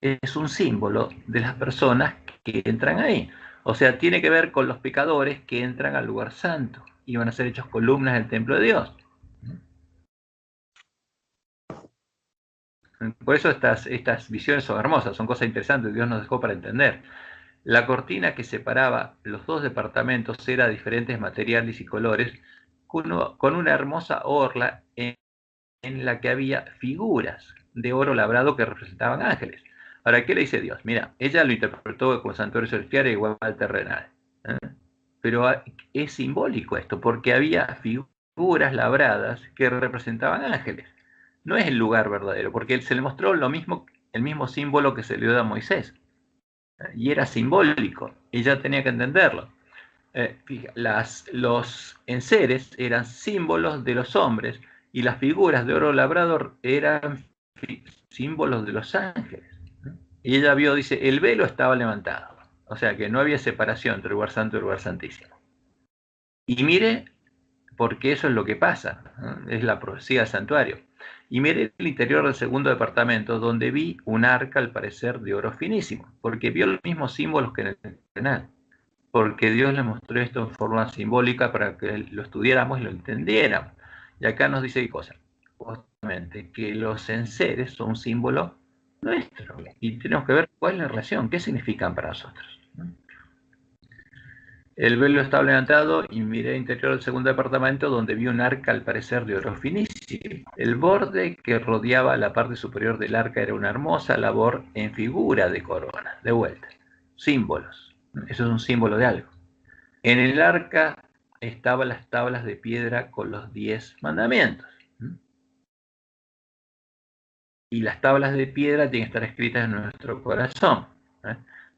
es un símbolo de las personas que entran ahí. O sea, tiene que ver con los pecadores que entran al lugar santo y van a ser hechos columnas del templo de Dios. Por eso estas visiones son hermosas, son cosas interesantes, Dios nos dejó para entender. La cortina que separaba los dos departamentos era de diferentes materiales y colores, con una hermosa orla en la que había figuras de oro labrado que representaban ángeles. Ahora, ¿qué le dice Dios? Mira, ella lo interpretó como santuario celestial igual al terrenal. Pero es simbólico esto, porque había figuras labradas que representaban ángeles. No es el lugar verdadero, porque se le mostró el mismo símbolo que se le dio a Moisés. Y era simbólico, ella tenía que entenderlo. Los enseres eran símbolos de los hombres y las figuras de oro labrado eran símbolos de los ángeles. Y ella vio, dice, el velo estaba levantado. O sea que no había separación entre el lugar santo y el lugar santísimo. Y mire, porque eso es lo que pasa, ¿no? Es la profecía del santuario. Y mire el interior del segundo departamento, donde vi un arca al parecer de oro finísimo, porque vio los mismos símbolos que en el terrenal. Porque Dios le mostró esto en forma simbólica para que lo estudiáramos y lo entendiéramos. Y acá nos dice qué cosa, justamente, que los enseres son un símbolo nuestro y tenemos que ver cuál es la relación, qué significan para nosotros. El velo estaba levantado y miré el interior del segundo departamento, donde vi un arca al parecer de oro finísimo. El borde que rodeaba la parte superior del arca era una hermosa labor en figura de corona, de vuelta, símbolos. Eso es un símbolo de algo. En el arca estaban las tablas de piedra con los 10 mandamientos. Y las tablas de piedra tienen que estar escritas en nuestro corazón.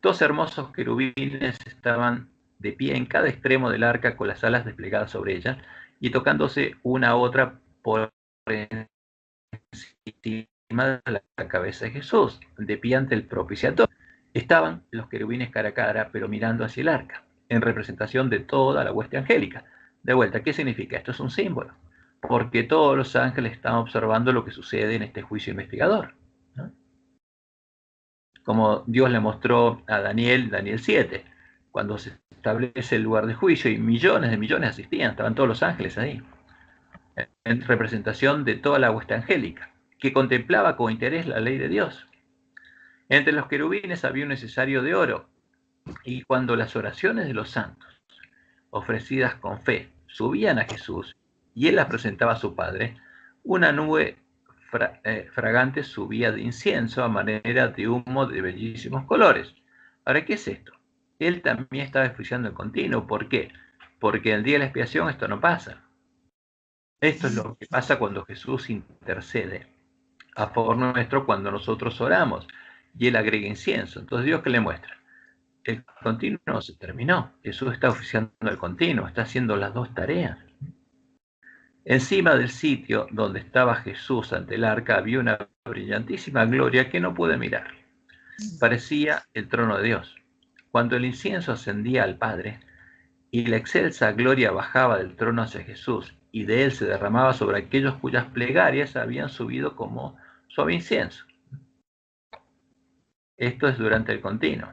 2 hermosos querubines estaban de pie en cada extremo del arca con las alas desplegadas sobre ella y tocándose una a otra por encima de la cabeza de Jesús, de pie ante el propiciatorio. Estaban los querubines cara a cara, pero mirando hacia el arca, en representación de toda la hueste angélica. De vuelta, ¿qué significa? Esto es un símbolo, porque todos los ángeles están observando lo que sucede en este juicio investigador, ¿no? Como Dios le mostró a Daniel, Daniel 7, cuando se establece el lugar de juicio y millones de millones asistían, estaban todos los ángeles ahí, en representación de toda la hueste angélica, que contemplaba con interés la ley de Dios. Entre los querubines había un necesario de oro, y cuando las oraciones de los santos, ofrecidas con fe, subían a Jesús, y él las presentaba a su Padre, una nube fragante subía de incienso a manera de humo de bellísimos colores. Ahora, ¿qué es esto? Él también estaba oficiando en continuo. ¿Por qué? Porque en el día de la expiación esto no pasa. Esto es lo que pasa cuando Jesús intercede a favor nuestro cuando nosotros oramos y él agrega incienso. Entonces, ¿Dios qué le muestra? El continuo se terminó. Jesús está oficiando el continuo, está haciendo las dos tareas. Encima del sitio donde estaba Jesús ante el arca había una brillantísima gloria que no pude mirar. Parecía el trono de Dios. Cuando el incienso ascendía al Padre y la excelsa gloria bajaba del trono hacia Jesús y de él se derramaba sobre aquellos cuyas plegarias habían subido como suave incienso. Esto es durante el continuo.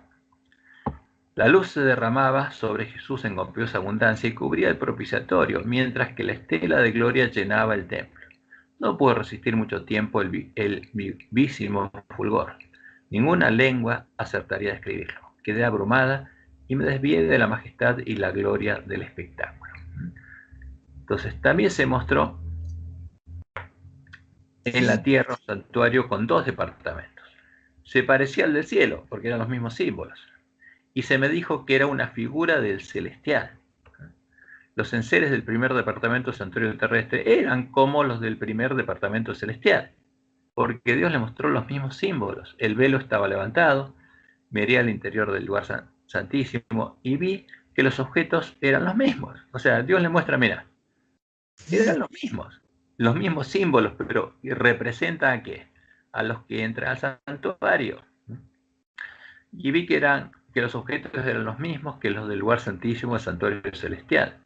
La luz se derramaba sobre Jesús en copiosa abundancia y cubría el propiciatorio, mientras que la estela de gloria llenaba el templo. No pudo resistir mucho tiempo el vivísimo fulgor. Ninguna lengua acertaría a describirlo. Quedé abrumada y me desvié de la majestad y la gloria del espectáculo. Entonces, también se mostró en la tierra un santuario con 2 departamentos. Se parecía al del cielo, porque eran los mismos símbolos. Y se me dijo que era una figura del celestial. Los enseres del primer departamento santuario terrestre eran como los del primer departamento celestial, porque Dios le mostró los mismos símbolos. El velo estaba levantado, miré al interior del lugar santísimo y vi que los objetos eran los mismos. O sea, Dios le muestra, mira, eran los mismos símbolos, pero representan a qué? A los que entran al santuario. Y vi que los objetos eran los mismos que los del lugar santísimo del santuario celestial.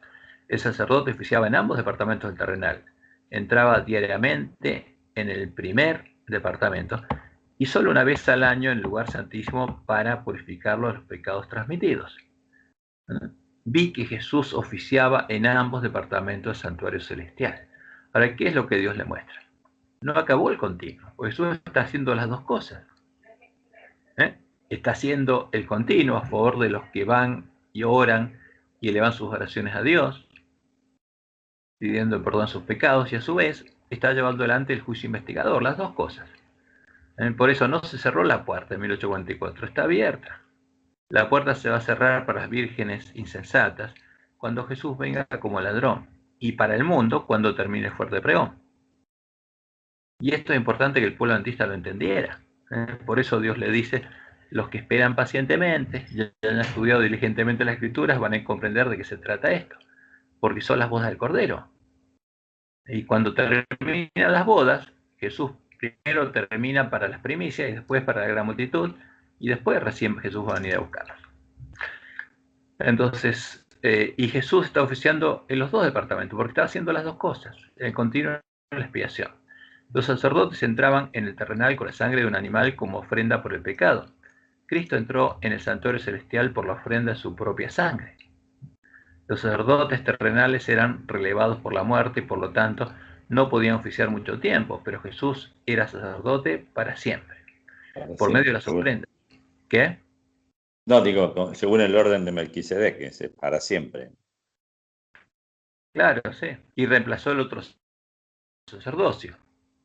El sacerdote oficiaba en ambos departamentos del terrenal. Entraba diariamente en el primer departamento y solo una vez al año en el lugar santísimo para purificarlo de los pecados transmitidos. Vi que Jesús oficiaba en ambos departamentos del santuario celestial. Ahora, ¿qué es lo que Dios le muestra? No acabó el continuo, Jesús está haciendo las dos cosas. Está haciendo el continuo a favor de los que van y oran y elevan sus oraciones a Dios, pidiendo perdón a sus pecados, y a su vez está llevando adelante el juicio investigador, las dos cosas. Por eso no se cerró la puerta en 1844, está abierta. La puerta se va a cerrar para las vírgenes insensatas cuando Jesús venga como ladrón, y para el mundo cuando termine el fuerte pregón. Y esto es importante que el pueblo adventista lo entendiera. Por eso Dios le dice: los que esperan pacientemente y han estudiado diligentemente las Escrituras van a comprender de qué se trata esto, porque son las bodas del Cordero. Y cuando terminan las bodas, Jesús primero termina para las primicias y después para la gran multitud, y después recién Jesús va a venir a buscarlos. Entonces, y Jesús está oficiando en los dos departamentos, porque está haciendo las dos cosas, el continuo y la expiación. Los sacerdotes entraban en el terrenal con la sangre de un animal como ofrenda por el pecado. Cristo entró en el santuario celestial por la ofrenda de su propia sangre. Los sacerdotes terrenales eran relevados por la muerte y por lo tanto no podían oficiar mucho tiempo, pero Jesús era sacerdote para siempre, por medio de las ofrendas. ¿Qué? No, digo, según el orden de Melquisedec, que es para siempre. Claro, sí. Y reemplazó el otro sacerdocio.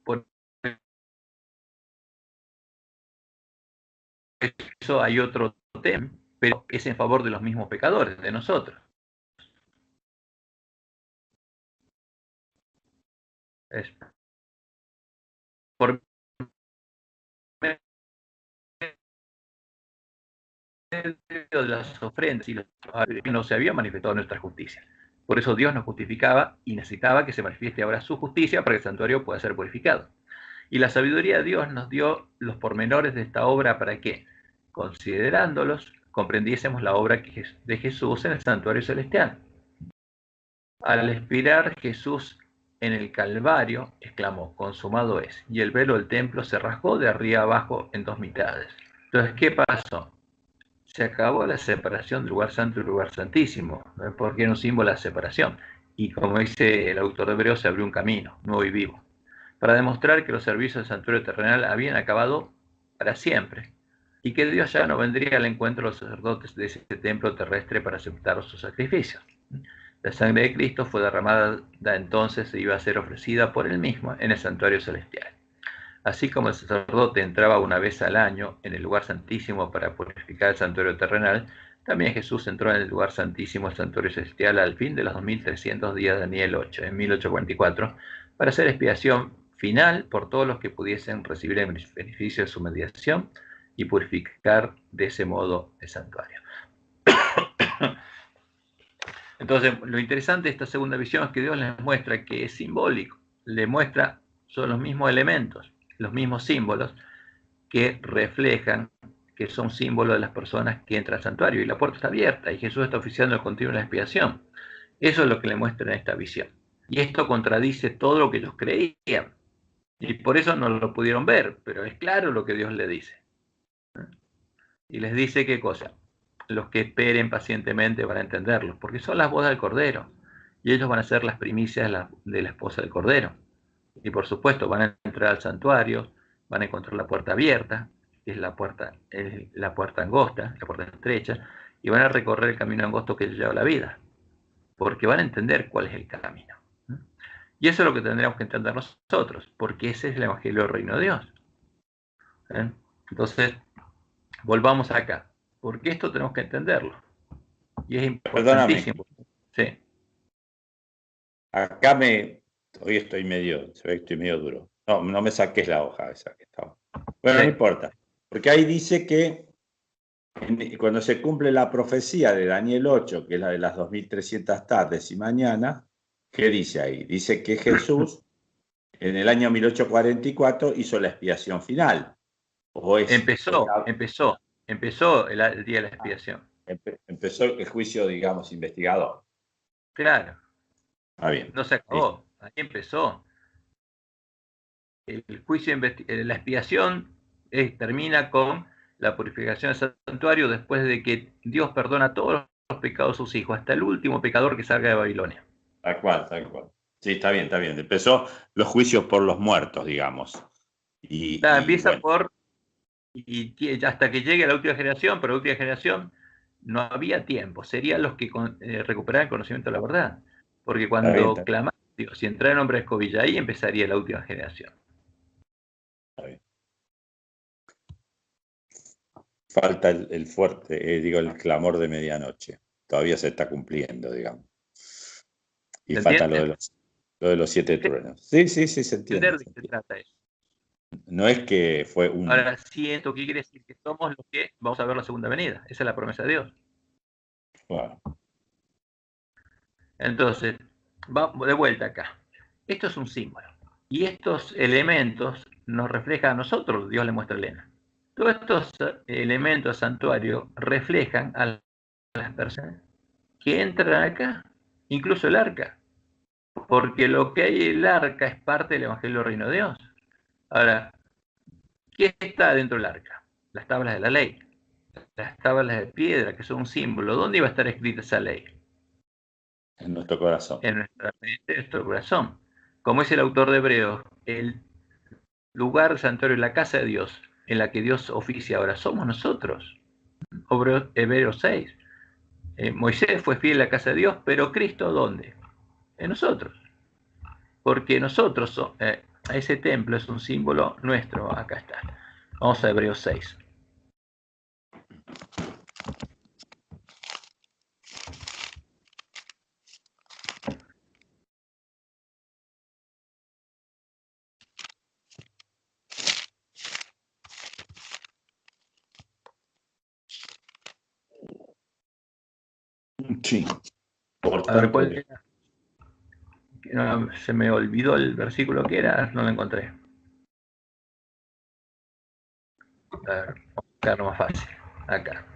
Por eso hay otro tema, pero es en favor de los mismos pecadores, de nosotros. Es por de las ofrendas y los no se había manifestado nuestra justicia. Por eso Dios nos justificaba y necesitaba que se manifieste ahora su justicia para que el santuario pueda ser purificado. Y la sabiduría de Dios nos dio los pormenores de esta obra para que, considerándolos, comprendiésemos la obra de Jesús en el santuario celestial. Al expirar Jesús en el Calvario, exclamó, consumado es, y el velo del templo se rasgó de arriba abajo en dos mitades. Entonces, ¿qué pasó? Se acabó la separación del lugar santo y del lugar santísimo, porque era un símbolo de separación. Y como dice el autor de Hebreos, se abrió un camino nuevo y vivo, para demostrar que los servicios del santuario terrenal habían acabado para siempre, y que Dios ya no vendría al encuentro de los sacerdotes de ese templo terrestre para aceptar sus sacrificios. La sangre de Cristo fue derramada entonces e iba a ser ofrecida por él mismo en el santuario celestial. Así como el sacerdote entraba una vez al año en el lugar santísimo para purificar el santuario terrenal, también Jesús entró en el lugar santísimo, el santuario celestial, al fin de los 2300 días de Daniel 8, en 1844, para hacer expiación final por todos los que pudiesen recibir el beneficio de su mediación y purificar de ese modo el santuario. Entonces, lo interesante de esta segunda visión es que Dios les muestra que es simbólico, le muestra, son los mismos elementos, los mismos símbolos que reflejan que son símbolos de las personas que entran al santuario, y la puerta está abierta y Jesús está oficiando el continuo de la expiación. Eso es lo que le muestra en esta visión. Y esto contradice todo lo que ellos creían, y por eso no lo pudieron ver, pero es claro lo que Dios le dice. Y les dice qué cosa: los que esperen pacientemente van a entenderlo, porque son las bodas del Cordero, y ellos van a ser las primicias de la esposa del Cordero. Y por supuesto van a entrar al santuario, van a encontrar la puerta abierta, que es la puerta angosta, la puerta estrecha, y van a recorrer el camino angosto que lleva a la vida, porque van a entender cuál es el camino. Y eso es lo que tendríamos que entender nosotros, porque ese es el Evangelio del Reino de Dios. Entonces, volvamos acá, porque esto tenemos que entenderlo, y es importantísimo. Sí. Acá hoy estoy se ve que estoy medio duro. No me saques la hoja esa que estaba. Bueno, sí. No importa, porque ahí dice que cuando se cumple la profecía de Daniel 8, que es la de las 2300 tardes y mañanas, ¿qué dice ahí? Dice que Jesús en el año 1844 hizo la expiación final. Empezó el día de la expiación. Empezó el juicio, digamos, investigador. Claro. Ah, bien. No se acabó, ahí empezó. El juicio, la expiación termina con la purificación del santuario después de que Dios perdona todos los pecados de sus hijos, hasta el último pecador que salga de Babilonia. Tal cual. Sí, está bien. Empezó los juicios por los muertos, digamos. Empieza bueno. Y hasta que llegue a la última generación, pero la última generación no había tiempo, serían los que recuperaran el conocimiento de la verdad. Porque cuando clamaban, si entrara el hombre de escobilla, ahí empezaría la última generación. Está bien. Falta el fuerte, el clamor de medianoche. Todavía se está cumpliendo, digamos. Y falta lo de los 7 truenos. Sí, se entiende. ¿De qué se trata eso? No es que fue un... Ahora, siento, ¿qué quiere decir? Que somos los que vamos a ver la segunda venida. Esa es la promesa de Dios. Wow. Entonces, vamos de vuelta acá. Esto es un símbolo. Y estos elementos nos reflejan a nosotros, Dios le muestra a Elena. Todos estos elementos santuario reflejan a las personas que entran acá, incluso el arca. Porque lo que hay en el arca es parte del Evangelio del Reino de Dios. Ahora, ¿qué está dentro del arca? Las tablas de la ley. Las tablas de piedra, que son un símbolo. ¿Dónde iba a estar escrita esa ley? En nuestro corazón. En nuestra mente, en nuestro corazón. Como es el autor de Hebreos, el lugar santuario, la casa de Dios, en la que Dios oficia ahora, somos nosotros. Hebreos 6. Moisés fue fiel a la casa de Dios, pero Cristo, ¿dónde? En nosotros. Porque nosotros, ese templo es un símbolo nuestro. Acá está. Vamos a Hebreos 6. Sí. Por A ver, tanto, ¿cuál era? No, se me olvidó el versículo que era, no lo encontré. A ver, vamos a buscarlo más fácil. Acá.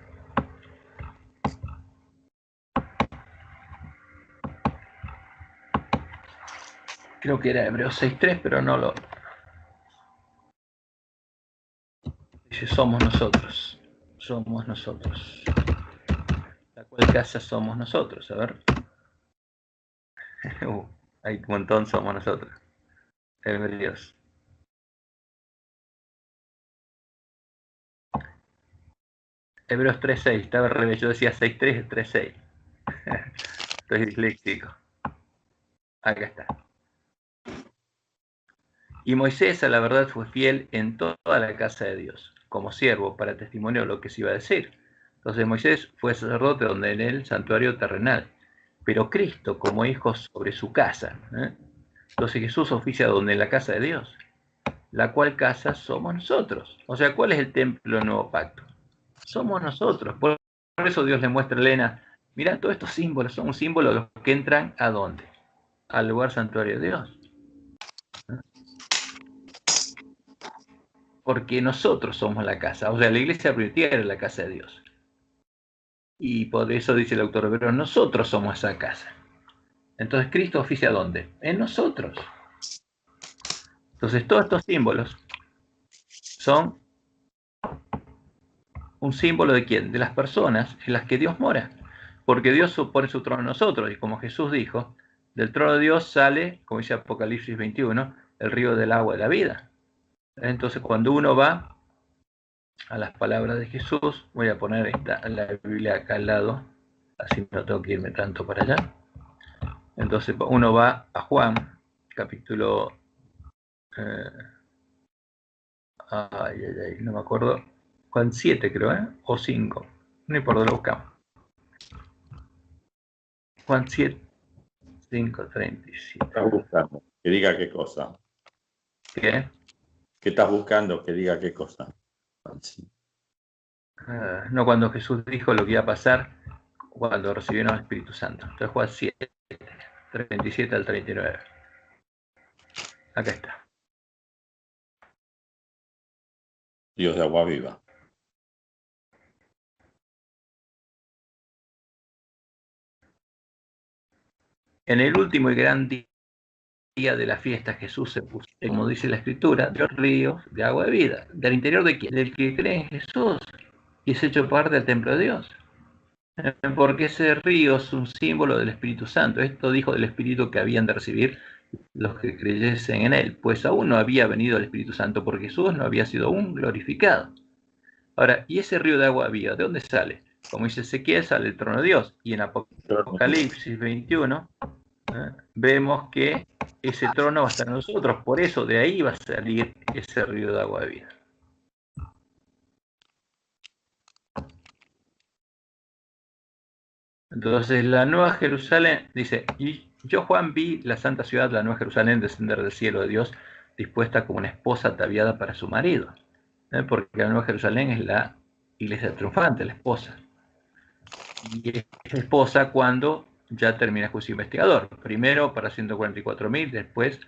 Creo que era Hebreos 6.3, pero no lo... Dice, somos nosotros. Somos nosotros. La cual casa somos nosotros. A ver. Hay un montón, somos nosotros. Hebreos. Hebreos 3.6. Estaba al revés. Yo decía 6.3, 3.6. Estoy disléxico. Acá está. Y Moisés, a la verdad, fue fiel en toda la casa de Dios, como siervo, para testimonio lo que se iba a decir. Entonces Moisés fue sacerdote donde en el santuario terrenal, pero Cristo como hijo sobre su casa. Entonces Jesús oficia donde en la casa de Dios, la cual casa somos nosotros. O sea, ¿cuál es el templo del nuevo pacto? Somos nosotros. Por eso Dios le muestra a Elena, mira, todos estos símbolos son un símbolo de los que entran ¿a dónde? Al lugar santuario de Dios. Porque nosotros somos la casa, o sea, la iglesia primitiva era la casa de Dios. Y por eso dice el autor hebreo, nosotros somos esa casa. Entonces, ¿Cristo oficia dónde? En nosotros. Entonces, todos estos símbolos son un símbolo de quién? De las personas en las que Dios mora. Porque Dios pone su trono en nosotros, y como Jesús dijo, del trono de Dios sale, como dice Apocalipsis 21, el río del agua de la vida. Entonces, cuando uno va a las palabras de Jesús, voy a poner la Biblia acá al lado, así no tengo que irme tanto para allá. Entonces uno va a Juan, capítulo, no me acuerdo, Juan 7 creo, o 5, no importa, lo buscamos. Juan 7, 5, 37. ¿Qué estás buscando? Que diga qué cosa. ¿Qué? ¿Qué estás buscando? Que diga qué cosa. Sí. No, cuando Jesús dijo lo que iba a pasar cuando recibieron el Espíritu Santo. Entonces Juan 7, 37 al 39. Acá está. Dios de agua viva. En el último y gran día de la fiesta, Jesús se puso, como dice la Escritura, de ríos de agua de vida. ¿Del interior de quién? Del que cree en Jesús y es hecho parte del templo de Dios. Porque ese río es un símbolo del Espíritu Santo. Esto dijo del Espíritu que habían de recibir los que creyesen en él, pues aún no había venido el Espíritu Santo, porque Jesús no había sido aún glorificado. Ahora, ¿y ese río de agua viva, de dónde sale? Como dice Ezequiel, sale del trono de Dios. Y en Apocalipsis 21 vemos que ese trono va a estar en nosotros. Por eso de ahí va a salir ese río de agua de vida. Entonces la Nueva Jerusalén, dice, y yo Juan vi la santa ciudad, la Nueva Jerusalén, descender del cielo de Dios, dispuesta como una esposa ataviada para su marido. Porque la Nueva Jerusalén es la iglesia triunfante, la esposa. Y es esposa cuando ya termina el juicio investigador. Primero para 144.000, después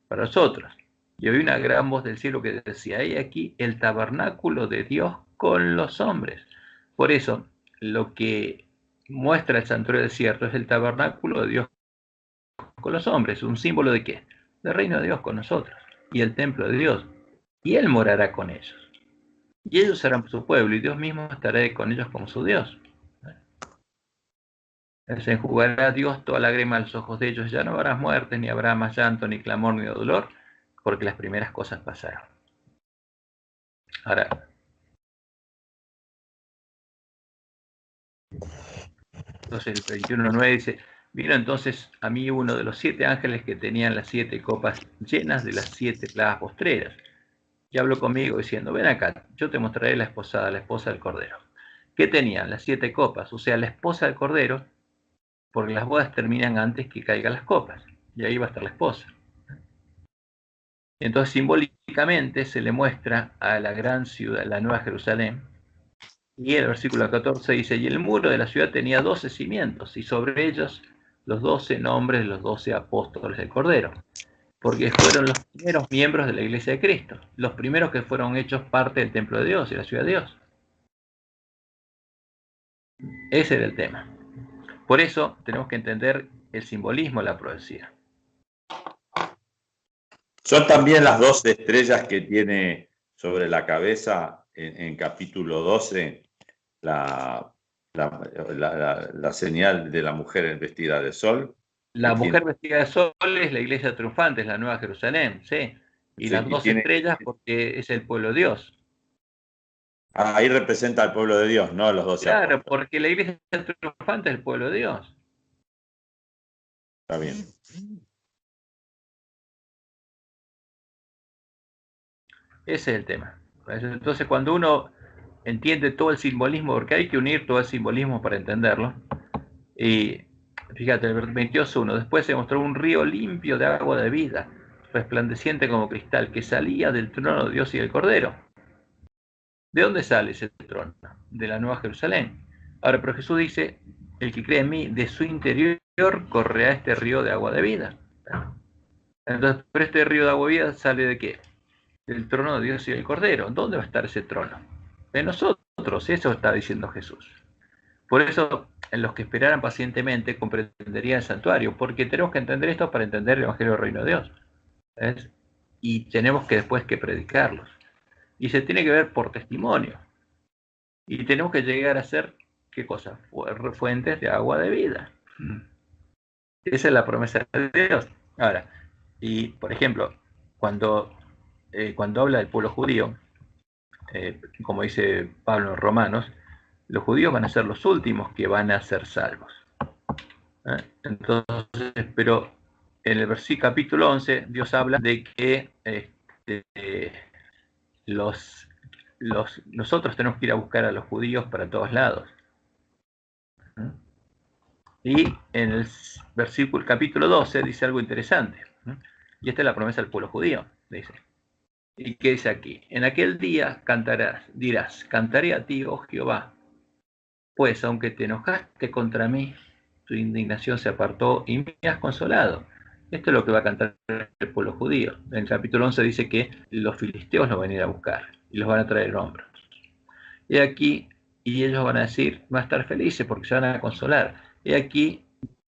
para los otros. Y oí una gran voz del cielo que decía, he aquí el tabernáculo de Dios con los hombres. Por eso, lo que muestra el santuario desierto es el tabernáculo de Dios con los hombres. ¿Un símbolo de qué? Del reino de Dios con nosotros. Y el templo de Dios. Y Él morará con ellos. Y ellos serán su pueblo, y Dios mismo estará con ellos como su Dios. Se enjugará Dios toda lágrima a los ojos de ellos. Ya no habrá muerte, ni habrá más llanto, ni clamor, ni dolor, porque las primeras cosas pasaron. Ahora, entonces el 21.9 dice, vino entonces a mí uno de los 7 ángeles que tenían las 7 copas llenas de las 7 plagas postreras, y habló conmigo diciendo, ven acá, yo te mostraré la esposa del Cordero. ¿Qué tenían? Las 7 copas, o sea, la esposa del Cordero, porque las bodas terminan antes que caigan las copas, y ahí va a estar la esposa. Entonces simbólicamente se le muestra a la gran ciudad, la Nueva Jerusalén, Y el versículo 14 dice, y el muro de la ciudad tenía 12 cimientos, y sobre ellos los 12 nombres de los 12 apóstoles del Cordero, porque fueron los primeros miembros de la iglesia de Cristo, los primeros que fueron hechos parte del templo de Dios y la ciudad de Dios. Ese era el tema. Por eso tenemos que entender el simbolismo de la profecía. Son también las 12 estrellas que tiene sobre la cabeza en capítulo 12 la señal de la mujer vestida de sol. La mujer vestida de sol es la iglesia triunfante, es la Nueva Jerusalén, ¿sí? Y Sí, las 12 estrellas porque es el pueblo de Dios. Ahí representa al pueblo de Dios, no los 12 Claro, apóstoles. porque la iglesia triunfante es el pueblo de Dios. Está bien. Ese es el tema. Entonces, cuando uno entiende todo el simbolismo, porque hay que unir todo el simbolismo para entenderlo, y fíjate, el 22.1, después se mostró un río limpio de agua de vida, resplandeciente como cristal, que salía del trono de Dios y del Cordero. ¿De dónde sale ese trono? De la Nueva Jerusalén. Ahora, pero Jesús dice, el que cree en mí, de su interior correrá este río de agua de vida. Entonces, pero este río de agua de vida sale ¿de qué? Del trono de Dios y del Cordero. ¿Dónde va a estar ese trono? En nosotros, eso está diciendo Jesús. Por eso, en los que esperaran pacientemente comprenderían el santuario, porque tenemos que entender esto para entender el Evangelio del Reino de Dios. ¿Ves? Y tenemos que después que predicarlos. Y se tiene que ver por testimonio. Y tenemos que llegar a ser, ¿qué cosa? Fuentes de agua de vida. Esa es la promesa de Dios. Ahora, y por ejemplo, cuando habla del pueblo judío, como dice Pablo en Romanos, los judíos van a ser los últimos que van a ser salvos. Entonces, pero en el versículo capítulo 11, Dios habla de que nosotros tenemos que ir a buscar a los judíos para todos lados. Y en el versículo capítulo 12 dice algo interesante. Y esta es la promesa del pueblo judío, dice. ¿Y qué dice aquí? En aquel día dirás, cantaré a ti, oh Jehová, pues aunque te enojaste contra mí, tu indignación se apartó y me has consolado. Esto es lo que va a cantar el pueblo judío. En el capítulo 11 dice que los filisteos los van a ir a buscar y los van a traer hombros. Y aquí, y ellos van a decir, van a estar felices porque se van a consolar. Y aquí,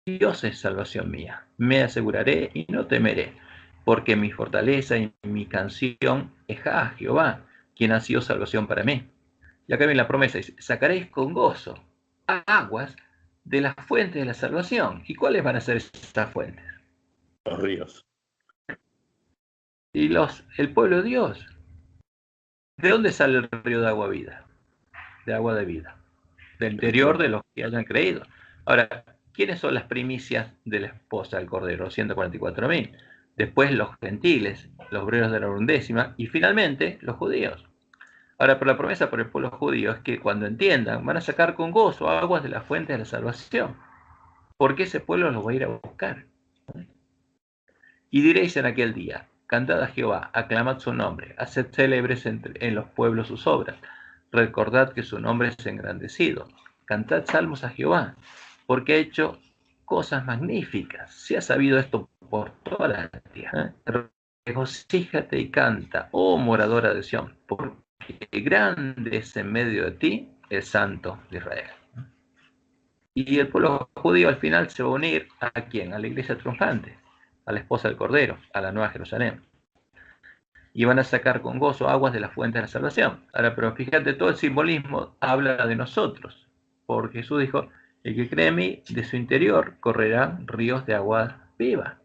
Dios es salvación mía. Me aseguraré y no temeré, porque mi fortaleza y mi canción es a Jehová, quien ha sido salvación para mí. Y acá viene la promesa, dice, sacaréis con gozo aguas de las fuentes de la salvación. ¿Y cuáles van a ser esas fuentes? Los ríos. Y el pueblo de Dios. ¿De dónde sale el río de agua vida? De agua de vida. Del interior de los que hayan creído. Ahora, ¿quiénes son las primicias de la esposa del Cordero? 144.000. Después los gentiles, los obreros de la undécima, y finalmente los judíos. Ahora, por la promesa por el pueblo judío es que cuando entiendan, van a sacar con gozo aguas de las fuentes de la salvación, porque ese pueblo los va a ir a buscar. Y diréis en aquel día, cantad a Jehová, aclamad su nombre, haced célebres en los pueblos sus obras, recordad que su nombre es engrandecido, cantad salmos a Jehová, porque ha hecho cosas magníficas, se ha sabido esto por toda la tierra. Regocíjate y canta, oh moradora de Sión, porque grande es en medio de ti el Santo de Israel. Y el pueblo judío al final se va a unir ¿a quién? A la iglesia triunfante, a la esposa del Cordero, a la Nueva Jerusalén. Y van a sacar con gozo aguas de la fuente de la salvación. Ahora, pero fíjate, todo el simbolismo habla de nosotros, porque Jesús dijo, el que cree en mí, de su interior correrán ríos de agua viva.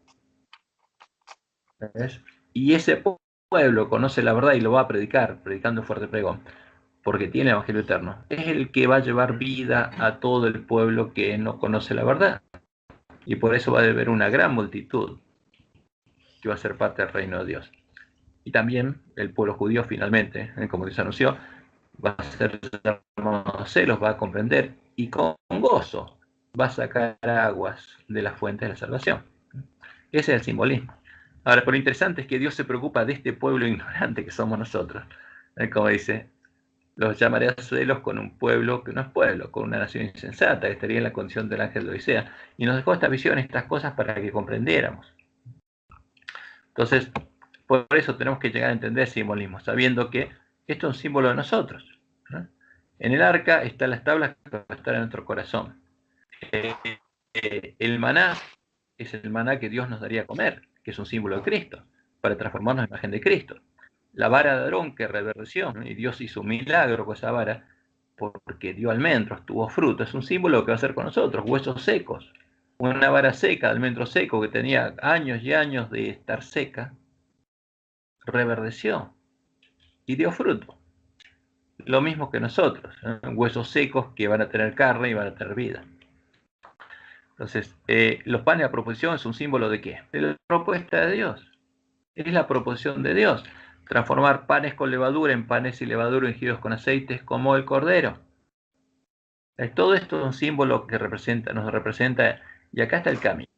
¿Ves? Y ese pueblo conoce la verdad y lo va a predicar, predicando fuerte pregón, porque tiene el Evangelio eterno. Es el que va a llevar vida a todo el pueblo que no conoce la verdad. Y por eso va a haber una gran multitud que va a ser parte del reino de Dios. Y también el pueblo judío finalmente, como Dios anunció, va a ser llamado celos, va a comprender y con gozo va a sacar aguas de las fuentes de la salvación. Ese es el simbolismo. Ahora, lo interesante es que Dios se preocupa de este pueblo ignorante que somos nosotros. Como dice, los llamaré a celos con un pueblo que no es pueblo, con una nación insensata, que estaría en la condición del ángel de Odisea. Y nos dejó esta visión, estas cosas para que comprendiéramos. Entonces, por eso tenemos que llegar a entender simbolismo, sabiendo que esto es un símbolo de nosotros, ¿no? En el arca están las tablas que van a estar en nuestro corazón. El maná es el maná que Dios nos daría a comer, que es un símbolo de Cristo, para transformarnos en imagen de Cristo. La vara de Aarón que reverdeció, ¿no? Y Dios hizo un milagro con esa vara, porque dio almendros, tuvo fruto. Es un símbolo que va a hacer con nosotros, huesos secos. Una vara seca, almendro seco, que tenía años y años de estar seca, reverdeció y dio fruto. Lo mismo que nosotros, ¿no? Huesos secos que van a tener carne y van a tener vida. Entonces, los panes a proposición es un símbolo de ¿qué? De la propuesta de Dios. Es la proposición de Dios. Transformar panes con levadura en panes y levadura ungidos con aceites como el cordero. Todo esto es un símbolo que nos representa, y acá está el camino.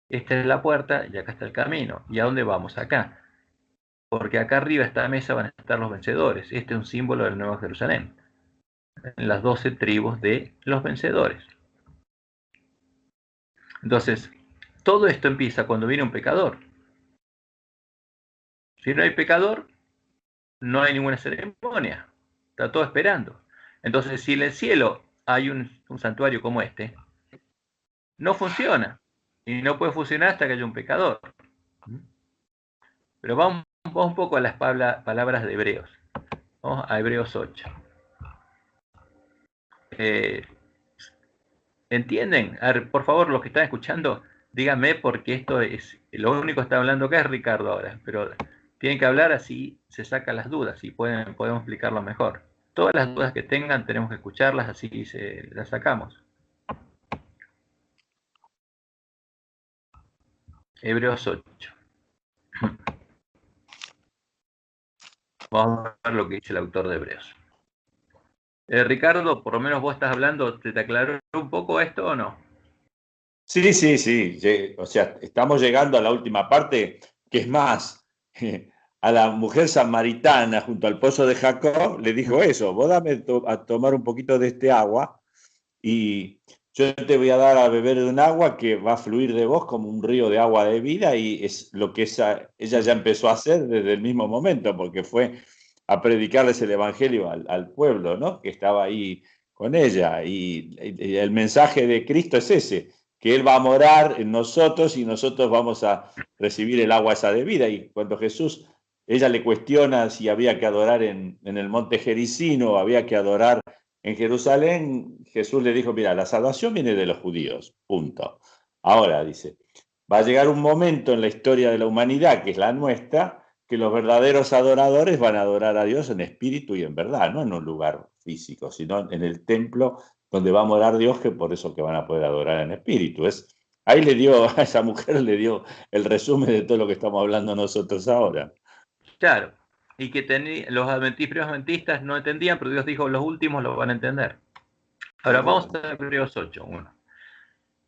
Esta es la puerta y acá está el camino. ¿Y a dónde vamos? Acá. Porque acá arriba, esta mesa, van a estar los vencedores. Este es un símbolo del Nuevo Jerusalén. En las 12 tribus de los vencedores. Entonces, todo esto empieza cuando viene un pecador. Si no hay pecador, no hay ninguna ceremonia. Está todo esperando. Entonces, si en el cielo hay un santuario como este, no funciona. Y no puede funcionar hasta que haya un pecador. Pero vamos un poco a las palabras de Hebreos. Vamos a Hebreos 8. ¿Entienden? A ver, por favor, los que están escuchando, díganme, porque esto es, lo único que está hablando acá es Ricardo ahora, pero tienen que hablar así se sacan las dudas y podemos explicarlo mejor. Todas las dudas que tengan tenemos que escucharlas, así las sacamos. Hebreos 8. Vamos a ver lo que dice el autor de Hebreos. Ricardo, por lo menos vos estás hablando, ¿te aclaró un poco esto o no? Sí, sí, sí. O sea, estamos llegando a la última parte, que es más, a la mujer samaritana junto al pozo de Jacob le dijo eso: vos dame a tomar un poquito de este agua y yo te voy a dar a beber de un agua que va a fluir de vos como un río de agua de vida, y es lo que ella ya empezó a hacer desde el mismo momento, porque fue a predicarles el evangelio al pueblo, ¿no?, que estaba ahí con ella. Y el mensaje de Cristo es ese, que Él va a morar en nosotros y nosotros vamos a recibir el agua esa de vida. Y cuando ella le cuestiona si había que adorar en el monte Gerizim o había que adorar en Jerusalén, Jesús le dijo: mira, la salvación viene de los judíos, punto. Ahora, dice, va a llegar un momento en la historia de la humanidad, que es la nuestra, que los verdaderos adoradores van a adorar a Dios en espíritu y en verdad, no en un lugar físico, sino en el templo donde va a morar Dios, que por eso que van a poder adorar en espíritu. Ahí a esa mujer le dio el resumen de todo lo que estamos hablando nosotros ahora. Claro, y que los primeros adventistas no entendían, pero Dios dijo: los últimos lo van a entender. Ahora vamos a Hebreos 8:1.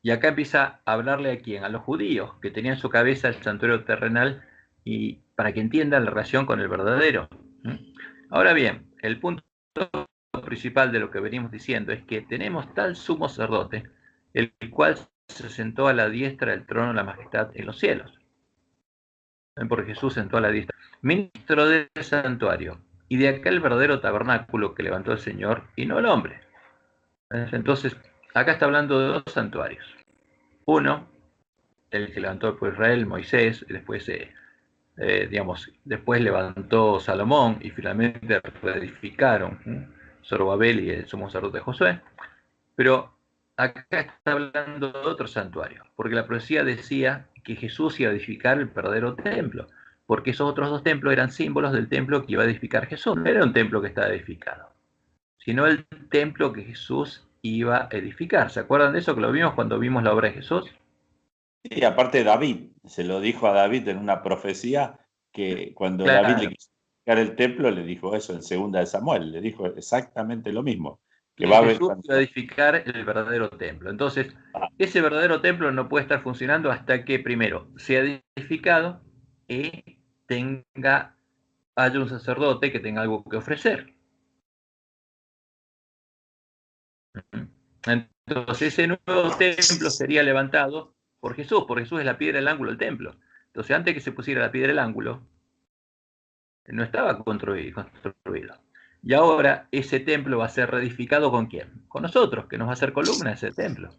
Y acá empieza a hablarle a quién, a los judíos, que tenían en su cabeza el santuario terrenal, y para que entiendan la relación con el verdadero. Ahora bien, el punto principal de lo que venimos diciendo es que tenemos tal sumo sacerdote, el cual se sentó a la diestra del trono de la majestad en los cielos. Porque Jesús sentó a la diestra, ministro del santuario, y de aquel verdadero tabernáculo que levantó el Señor y no el hombre. Entonces, acá está hablando de dos santuarios. Uno, el que levantó el pueblo de Israel, Moisés, y después, después levantó Salomón, y finalmente reedificaron Zorobabel y el sumo sacerdote Josué. Pero acá está hablando de otro santuario, porque la profecía decía que Jesús iba a edificar el verdadero templo, porque esos otros dos templos eran símbolos del templo que iba a edificar Jesús. No era un templo que estaba edificado, sino el templo que Jesús iba a edificar. ¿Se acuerdan de eso, que lo vimos cuando vimos la obra de Jesús? Sí, aparte David, se lo dijo a David en una profecía, que cuando Claro. David le quiso edificar el templo, le dijo eso en 2 de Samuel, le dijo exactamente lo mismo. Que va a Jesús iba a edificar el verdadero templo. Entonces, ese verdadero templo no puede estar funcionando hasta que primero sea edificado y haya un sacerdote que tenga algo que ofrecer. Entonces ese nuevo templo sería levantado por Jesús es la piedra del ángulo del templo. Entonces antes que se pusiera la piedra del ángulo, no estaba construido. Y ahora ese templo va a ser reedificado ¿con quién? Con nosotros, que nos va a hacer columna ese templo.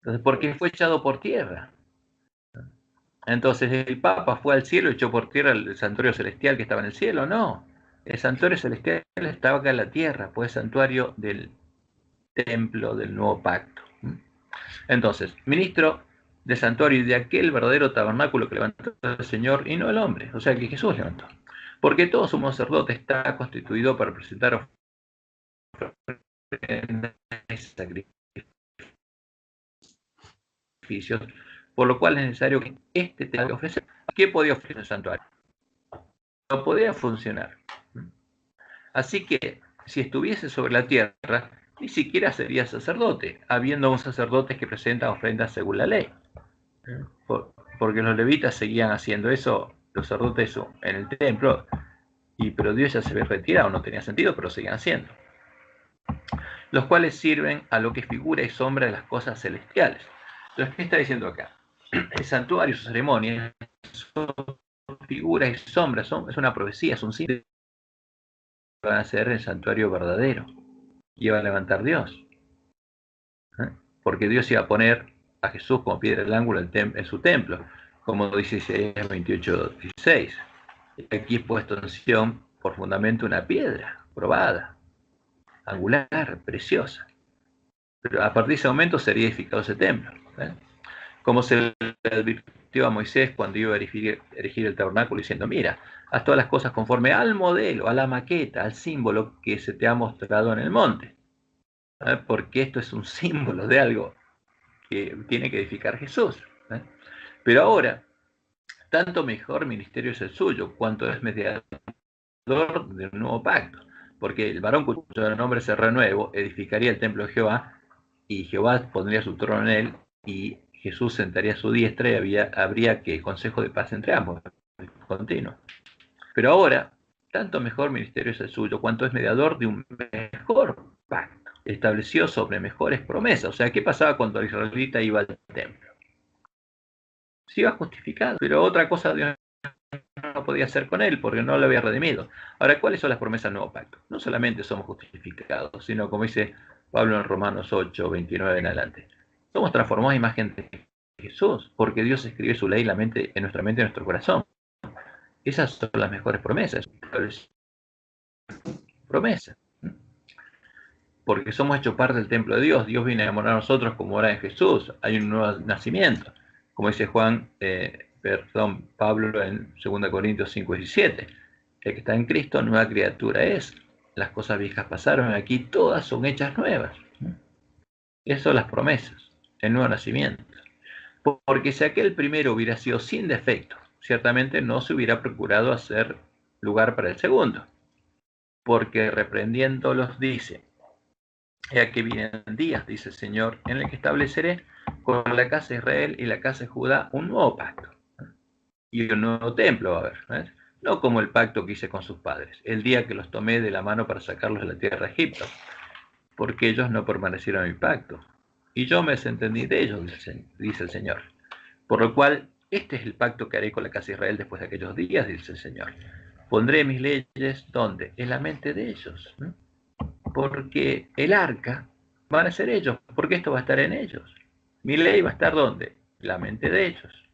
Entonces, ¿por qué fue echado por tierra? Entonces el Papa fue al cielo y echó por tierra el santuario celestial que estaba en el cielo. No, el santuario celestial estaba acá en la tierra, pues santuario del templo del nuevo pacto. Entonces, ministro del santuario y de aquel verdadero tabernáculo que levantó el Señor y no el hombre, o sea que Jesús levantó. Porque todo sumo sacerdote está constituido para presentar ofrendas y sacrificios, por lo cual es necesario que este tenga que ofrecer. ¿Qué podía ofrecer el santuario? No podía funcionar. Así que si estuviese sobre la tierra, ni siquiera sería sacerdote, habiendo un sacerdote que presenta ofrendas según la ley. Porque los levitas seguían haciendo eso, los sacerdotes en el templo, pero Dios ya se había retirado, no tenía sentido, pero seguían haciendo. Los cuales sirven a lo que figura y sombra de las cosas celestiales. Entonces, ¿qué está diciendo acá? El santuario, sus ceremonias, son figuras y sombras, es una profecía, es un símbolo. Van a ser el santuario verdadero y va a levantar Dios. Porque Dios iba a poner a Jesús como piedra del ángulo en su templo, como dice Isaías 28:16. Aquí es puesto en Sión por fundamento una piedra probada, angular, preciosa. Pero a partir de ese momento sería edificado ese templo. Como se le advirtió a Moisés cuando iba a erigir el tabernáculo, diciendo: mira, haz todas las cosas conforme al modelo, a la maqueta, al símbolo que se te ha mostrado en el monte. Porque esto es un símbolo de algo que tiene que edificar Jesús. Pero ahora, tanto mejor ministerio es el suyo, cuanto es mediador del nuevo pacto. Porque el varón cuyo nombre se renuevo edificaría el templo de Jehová, y Jehová pondría su trono en él, y Jesús sentaría a su diestra, y habría que consejo de paz entre ambos, continuo. Pero ahora, tanto mejor ministerio es el suyo, cuanto es mediador de un mejor pacto, estableció sobre mejores promesas. O sea, ¿qué pasaba cuando el israelita iba al templo? Se iba justificado, pero otra cosa Dios no podía hacer con él, porque no lo había redimido. Ahora, ¿cuáles son las promesas del nuevo pacto? No solamente somos justificados, sino, como dice Pablo en Romanos 8:29 en adelante, somos transformados a imagen de Jesús, porque Dios escribe su ley en nuestra mente y en nuestro corazón. Esas son las mejores promesas. Promesas. Porque somos hechos parte del templo de Dios. Dios viene a morar a nosotros como mora en Jesús. Hay un nuevo nacimiento. Como dice Pablo en 2 Corintios 5:17. El que está en Cristo, nueva criatura es. Las cosas viejas pasaron, aquí todas son hechas nuevas. Esas son las promesas, el nuevo nacimiento. Porque si aquel primero hubiera sido sin defecto, ciertamente no se hubiera procurado hacer lugar para el segundo. Porque reprendiéndolos dice: he aquí vienen días, dice el Señor, en el que estableceré con la casa de Israel y la casa de Judá un nuevo pacto. Y un nuevo templo va a haber, no como el pacto que hice con sus padres, el día que los tomé de la mano para sacarlos de la tierra de Egipto, porque ellos no permanecieron en mi pacto, y yo me desentendí de ellos, dice el Señor. Por lo cual, este es el pacto que haré con la casa de Israel después de aquellos días, dice el Señor. Pondré mis leyes, ¿dónde? En la mente de ellos. Porque el arca van a ser ellos, porque esto va a estar en ellos. Mi ley va a estar ¿dónde? En la mente de ellos.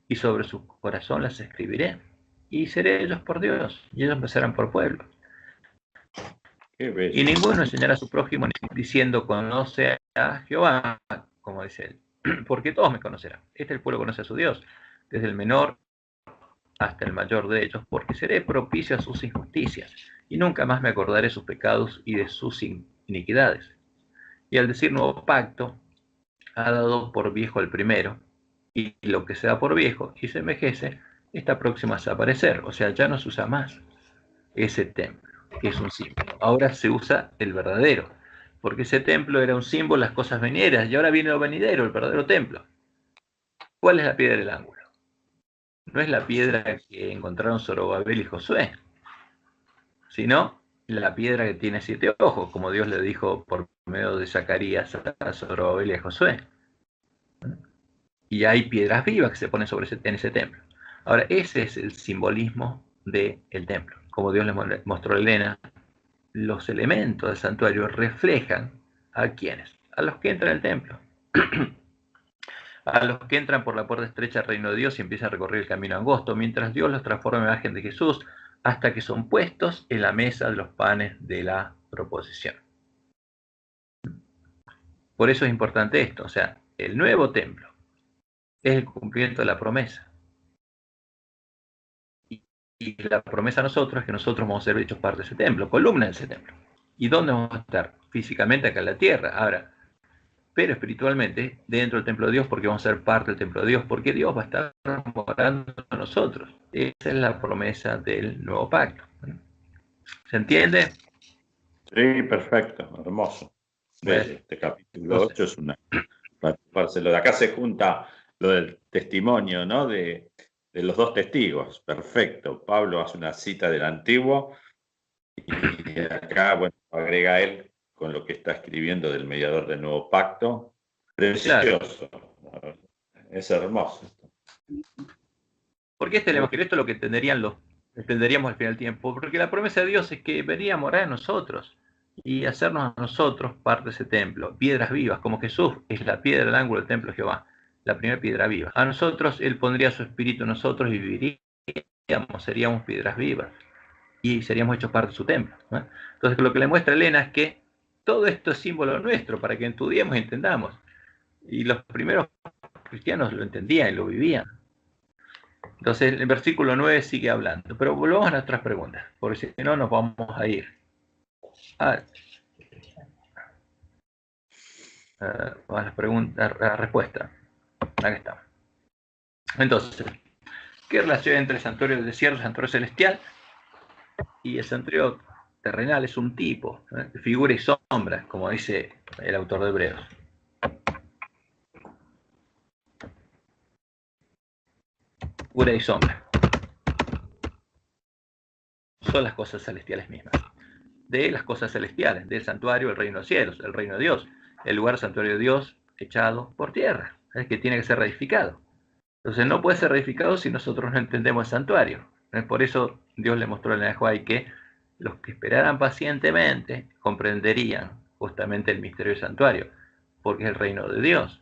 Y sobre su corazón las escribiré. Y seré ellos por Dios, y ellos me serán por pueblo. Y ninguno enseñará a su prójimo diciendo: conoce a Jehová, como dice él, porque todos me conocerán. El pueblo conoce a su Dios, desde el menor hasta el mayor de ellos, porque seré propicio a sus injusticias, y nunca más me acordaré de sus pecados y de sus iniquidades. Y al decir nuevo pacto, ha dado por viejo el primero, y lo que se da por viejo y se envejece está próximo a desaparecer. O sea, ya no se usa más ese templo, que es un símbolo. Ahora se usa el verdadero, porque ese templo era un símbolo, las cosas venideras, y ahora viene lo venidero, el verdadero templo. ¿Cuál es la piedra del ángulo? No es la piedra que encontraron Zorobabel y Josué, sino la piedra que tiene 7 ojos, como Dios le dijo por medio de Zacarías a Zorobabel y a Josué. Y hay piedras vivas que se ponen en ese templo. Ahora, ese es el simbolismo del templo. Como Dios le mostró a Elena, los elementos del santuario reflejan ¿a quiénes? A los que entran al templo. A los que entran por la puerta estrecha al reino de Dios y empiezan a recorrer el camino angosto, mientras Dios los transforma en imagen de Jesús, hasta que son puestos en la mesa de los panes de la proposición. Por eso es importante esto, o sea, el nuevo templo es el cumplimiento de la promesa. Y la promesa a nosotros es que nosotros vamos a ser hechos parte de ese templo, columna de ese templo. ¿Y dónde vamos a estar? Físicamente acá en la tierra. Ahora, pero espiritualmente dentro del templo de Dios, porque vamos a ser parte del templo de Dios, porque Dios va a estar morando en nosotros. Esa es la promesa del nuevo pacto. ¿Se entiende? Sí, perfecto, hermoso. Este capítulo 8 es una... Lo de acá se junta lo del testimonio, ¿no? De los dos testigos. Perfecto. Pablo hace una cita del Antiguo y acá, bueno, agrega él con lo que está escribiendo del mediador del nuevo pacto. Precioso. Claro. Es hermoso. ¿Por qué este evangelio? Esto es lo que entenderíamos al final del tiempo, porque la promesa de Dios es que venía a morar en nosotros y hacernos a nosotros parte de ese templo, piedras vivas, como Jesús es la piedra del ángulo del templo de Jehová, la primera piedra viva. A nosotros Él pondría su espíritu en nosotros y viviríamos, seríamos piedras vivas y seríamos hechos parte de su templo, ¿no? Entonces lo que le muestra Elena es que todo esto es símbolo nuestro para que estudiemos y entendamos. Y los primeros cristianos lo entendían y lo vivían. Entonces el versículo 9 sigue hablando, pero volvamos a nuestras preguntas, porque si no nos vamos a ir a las preguntas, a la respuesta. Acá estamos. Entonces, ¿qué relación entre el santuario del desierto, el santuario celestial y el santuario terrenal? Es un tipo, figura y sombra, como dice el autor de Hebreos. Figura y sombra. Son las cosas celestiales mismas. De las cosas celestiales, del santuario, el reino de los cielos, el reino de Dios, el lugar santuario de Dios echado por tierra, es que tiene que ser reedificado. Entonces no puede ser reedificado si nosotros no entendemos el santuario. Por eso Dios le mostró en el Nehuay que los que esperaran pacientemente comprenderían justamente el misterio del santuario, porque es el reino de Dios.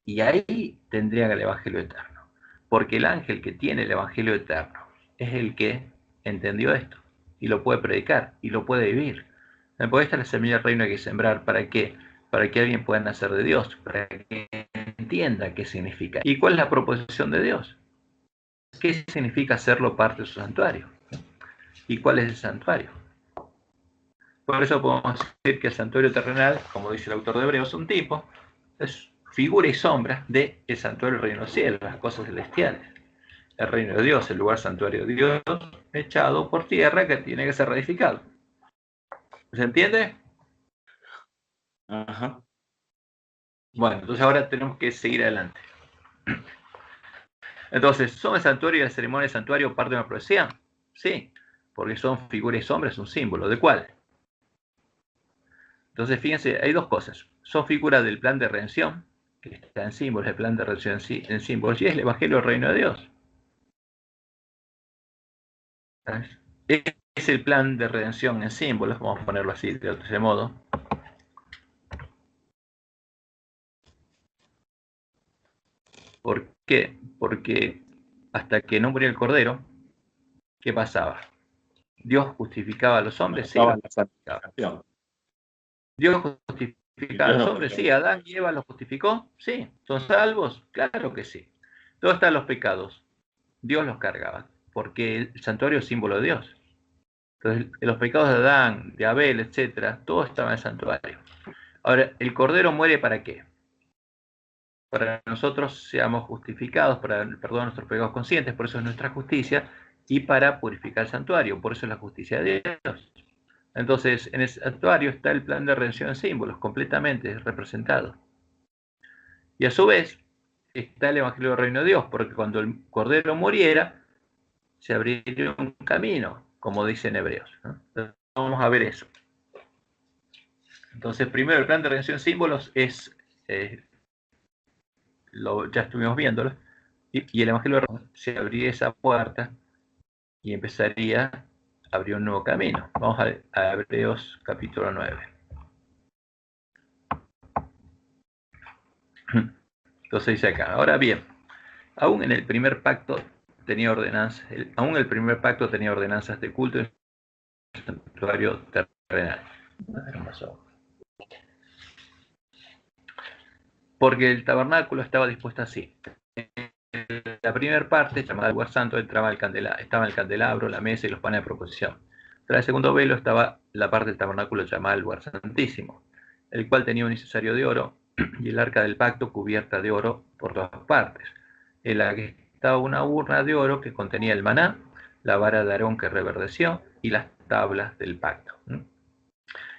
Y ahí tendrían el evangelio eterno, porque el ángel que tiene el evangelio eterno es el que entendió esto y lo puede predicar y lo puede vivir. Porque esta es la semilla del reino que hay que sembrar. ¿Para qué? Para que alguien pueda nacer de Dios, para que entienda qué significa. ¿Y cuál es la proposición de Dios? ¿Qué significa hacerlo parte de su santuario? ¿Y cuál es el santuario? Por eso podemos decir que el santuario terrenal, como dice el autor de Hebreos, un tipo, es figura y sombra del santuario del reino del cielo, las cosas celestiales. El reino de Dios, el lugar santuario de Dios, echado por tierra que tiene que ser reedificado. ¿Se entiende? Ajá. Bueno, entonces ahora tenemos que seguir adelante. Entonces, ¿son el santuario y la ceremonia del santuario parte de una profecía? Sí, porque son figuras y sombras, un símbolo. ¿De cuál? Entonces, fíjense, hay dos cosas. Son figuras del plan de redención, que está en símbolos, el plan de redención en símbolos, y es el evangelio del reino de Dios. ¿Sabes? Es el plan de redención en símbolos, vamos a ponerlo así de ese modo. ¿Por qué? Porque hasta que no murió el Cordero, ¿qué pasaba? ¿Dios justificaba a los hombres? Sí. ¿Dios justificaba a los hombres? Sí. ¿Adán y Eva los justificó? Sí. ¿Son salvos? Claro que sí. ¿Dónde están los pecados? Dios los cargaba, porque el santuario es símbolo de Dios. Entonces, los pecados de Adán, de Abel, etcétera, todo estaba en el santuario. Ahora, ¿el Cordero muere para qué? Para que nosotros seamos justificados, para el perdón de nuestros pecados conscientes, por eso es nuestra justicia, y para purificar el santuario, por eso es la justicia de Dios. Entonces, en el santuario está el plan de redención en símbolos, completamente representado. Y a su vez, está el Evangelio del Reino de Dios, porque cuando el Cordero muriera, se abriría un camino, como dice en Hebreos, ¿no? vamos a ver eso. Entonces, primero, el plan de redención símbolos es, ya estuvimos viéndolo, y el Evangelio se abriría esa puerta y empezaría a abrir un nuevo camino. Vamos a Hebreos capítulo 9. Entonces dice acá, ahora bien, aún el primer pacto tenía ordenanzas de culto en el santuario terrenal. Porque el tabernáculo estaba dispuesto así. En la primera parte, llamada el lugar santo, estaba el candelabro, la mesa y los panes de proposición. Tras el segundo velo estaba la parte del tabernáculo llamada el lugar santísimo, el cual tenía un incensario de oro y el arca del pacto cubierta de oro por todas partes, en la que estaba una urna de oro que contenía el maná, la vara de Aarón que reverdeció y las tablas del pacto.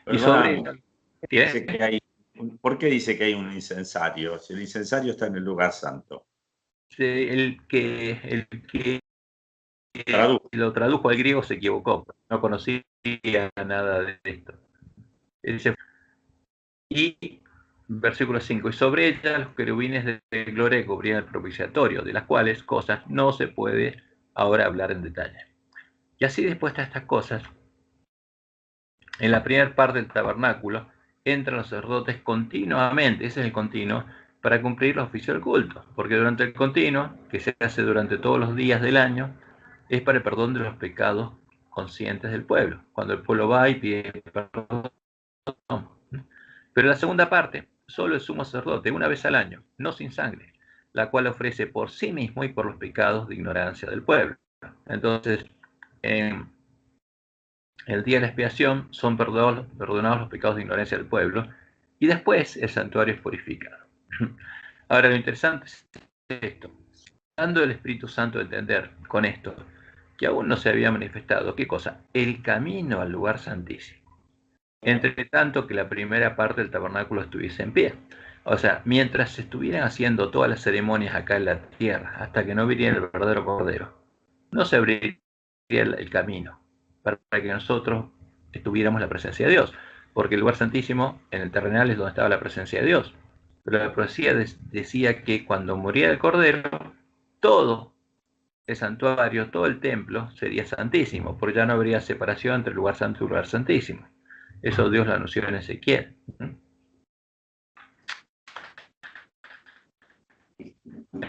Y sobre ¿por qué dice que hay un incensario? Si el incensario está en el lugar santo. El que lo tradujo al griego se equivocó, no conocía nada de esto. Y versículo 5, y sobre ella los querubines de gloria que cubrían el propiciatorio, de las cuales cosas no se puede ahora hablar en detalle. Y así dispuestas estas cosas, en la primera parte del tabernáculo entran los sacerdotes continuamente, ese es el continuo, para cumplir los oficios del culto, porque durante el continuo, que se hace durante todos los días del año, es para el perdón de los pecados conscientes del pueblo, cuando el pueblo va y pide perdón. Pero la segunda parte, solo el sumo sacerdote, una vez al año, no sin sangre, la cual ofrece por sí mismo y por los pecados de ignorancia del pueblo. Entonces, en el día de la expiación son perdonados los pecados de ignorancia del pueblo, y después el santuario es purificado. Ahora, lo interesante es esto, dando el Espíritu Santo a entender con esto, que aún no se había manifestado, ¿qué cosa? El camino al lugar santísimo. Entre tanto que la primera parte del tabernáculo estuviese en pie. O sea, mientras se estuvieran haciendo todas las ceremonias acá en la tierra, hasta que no viniera el verdadero Cordero, no se abriría el camino para que nosotros estuviéramos en la presencia de Dios. Porque el lugar santísimo en el terrenal es donde estaba la presencia de Dios. Pero la profecía decía que cuando moría el Cordero, todo el santuario, todo el templo sería santísimo, porque ya no habría separación entre el lugar santo y el lugar santísimo. Eso Dios lo anunció en Ezequiel.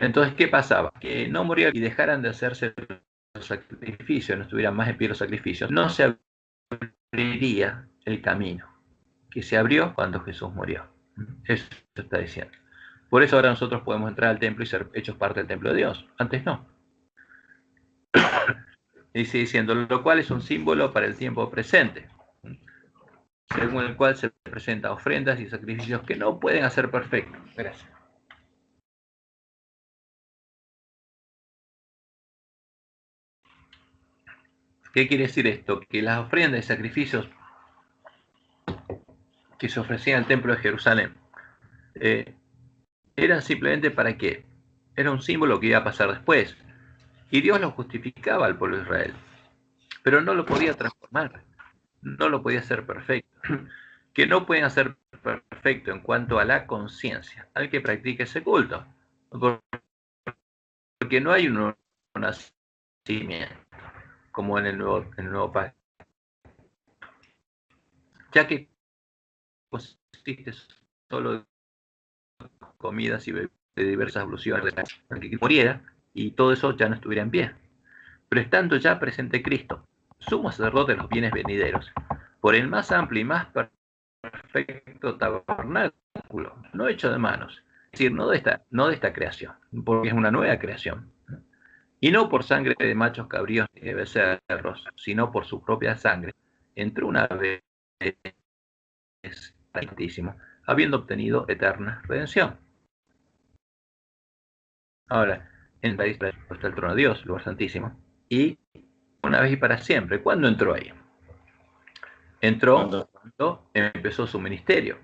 Entonces, ¿qué pasaba? Que no moría y dejaran de hacerse los sacrificios, no estuvieran más en pie los sacrificios, no se abriría el camino, que se abrió cuando Jesús murió. Eso está diciendo. Por eso ahora nosotros podemos entrar al templo y ser hechos parte del templo de Dios. Antes no. Y sigue diciendo, lo cual es un símbolo para el tiempo presente, según el cual se presentan ofrendas y sacrificios que no pueden hacer perfectos. Gracias. ¿Qué quiere decir esto? Que las ofrendas y sacrificios que se ofrecían al templo de Jerusalén eran simplemente para qué? Era un símbolo que iba a pasar después. Y Dios lo justificaba al pueblo de Israel, pero no lo podía transformar, no lo podía hacer perfecto. Que no pueden hacer perfecto en cuanto a la conciencia al que practique ese culto, porque no hay un nacimiento como en el nuevo pacto, ya que consiste solo de comidas y de diversas evoluciones para que muriera y todo eso ya no estuviera en pie. Pero estando ya presente Cristo, sumo sacerdote de los bienes venideros, por el más amplio y más perfecto tabernáculo, no hecho de manos, es decir, no de esta creación, porque es una nueva creación, y no por sangre de machos cabríos ni de becerros, sino por su propia sangre, entró una vez Santísimo, habiendo obtenido eterna redención. Ahora, en la isla está el trono de Dios, lugar santísimo, y una vez y para siempre. ¿Cuándo entró ahí? Entró cuando empezó su ministerio.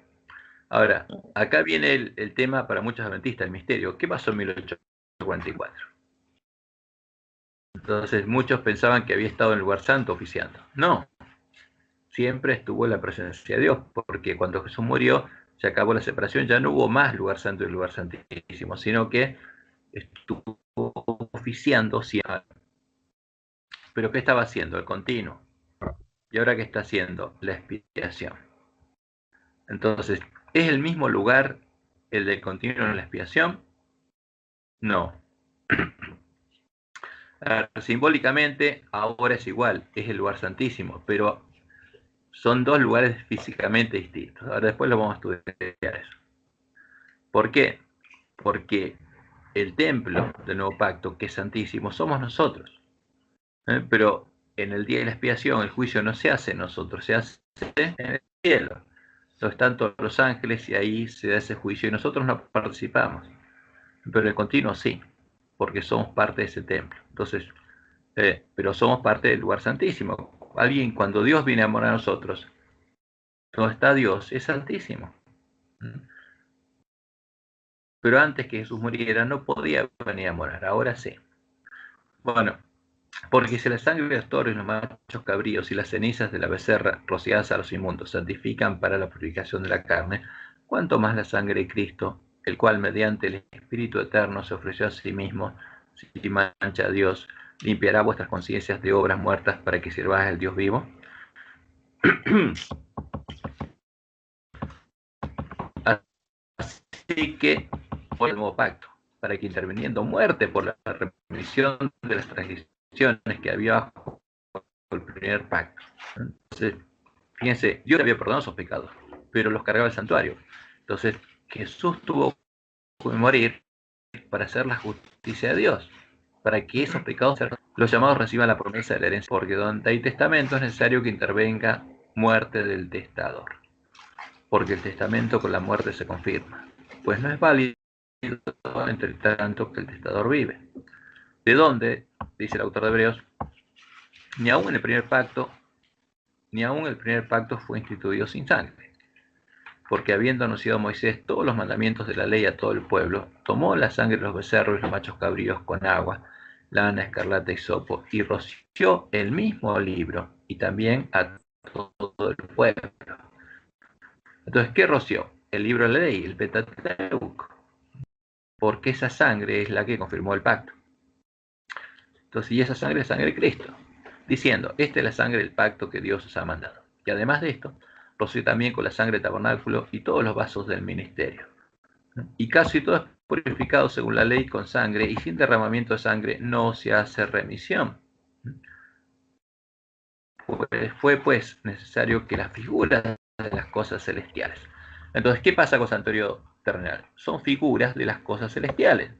Ahora, acá viene el tema para muchos adventistas, el misterio. ¿Qué pasó en 1844? Entonces, muchos pensaban que había estado en el lugar santo oficiando. No. siempre estuvo en la presencia de Dios, porque cuando Jesús murió, se acabó la separación, ya no hubo más lugar santo y lugar santísimo, sino que estuvo oficiando siempre. Pero ¿qué estaba haciendo? El continuo. ¿Y ahora qué está haciendo? La expiación. Entonces, ¿es el mismo lugar el del continuo en la expiación? No. Simbólicamente, ahora es igual, es el lugar santísimo, pero son dos lugares físicamente distintos. Ahora después lo vamos a estudiar eso. ¿Por qué? Porque el templo del nuevo pacto, que es santísimo, somos nosotros. Pero en el día de la expiación, el juicio no se hace en nosotros, se hace en el cielo. Entonces están todos los ángeles y ahí se da ese juicio y nosotros no participamos. Pero el continuo sí, porque somos parte de ese templo. Entonces, pero somos parte del lugar santísimo. Alguien, cuando Dios viene a morar a nosotros, no está Dios, es santísimo. Pero antes que Jesús muriera no podía venir a morar, ahora sí. Bueno, porque si la sangre de los toros y los machos cabríos y las cenizas de la becerra rociadas a los inmundos santifican para la purificación de la carne, cuanto más la sangre de Cristo, el cual mediante el Espíritu Eterno se ofreció a sí mismo, sin mancha a Dios, limpiará vuestras conciencias de obras muertas para que sirváis al Dios vivo. Así que, por el nuevo pacto, para que interviniendo muerte por la remisión de las transgresiones que había bajo el primer pacto. Entonces, fíjense, Dios había perdonado sus pecados, pero los cargaba el santuario. Entonces, Jesús tuvo que morir para hacer la justicia de Dios, para que esos pecados, los llamados, reciban la promesa de la herencia, porque donde hay testamento es necesario que intervenga muerte del testador, porque el testamento con la muerte se confirma, pues no es válido entre tanto que el testador vive. ¿De dónde? Dice el autor de Hebreos, ni aún el primer pacto fue instituido sin sangre, porque habiendo anunciado Moisés todos los mandamientos de la ley a todo el pueblo, tomó la sangre de los becerros y los machos cabríos con agua, lana, escarlata y hisopo, y roció el mismo libro, y también a todo el pueblo. Entonces, ¿qué roció? El libro de la ley, el Pentateuco, porque esa sangre es la que confirmó el pacto. Entonces, y esa sangre es sangre de Cristo, diciendo, esta es la sangre del pacto que Dios os ha mandado. Y además de esto, roció también con la sangre del tabernáculo y todos los vasos del ministerio. Y casi todo es purificado según la ley con sangre, y sin derramamiento de sangre no se hace remisión. Fue pues necesario que las figuras de las cosas celestiales. Entonces, ¿qué pasa con santuario terrenal? Son figuras de las cosas celestiales.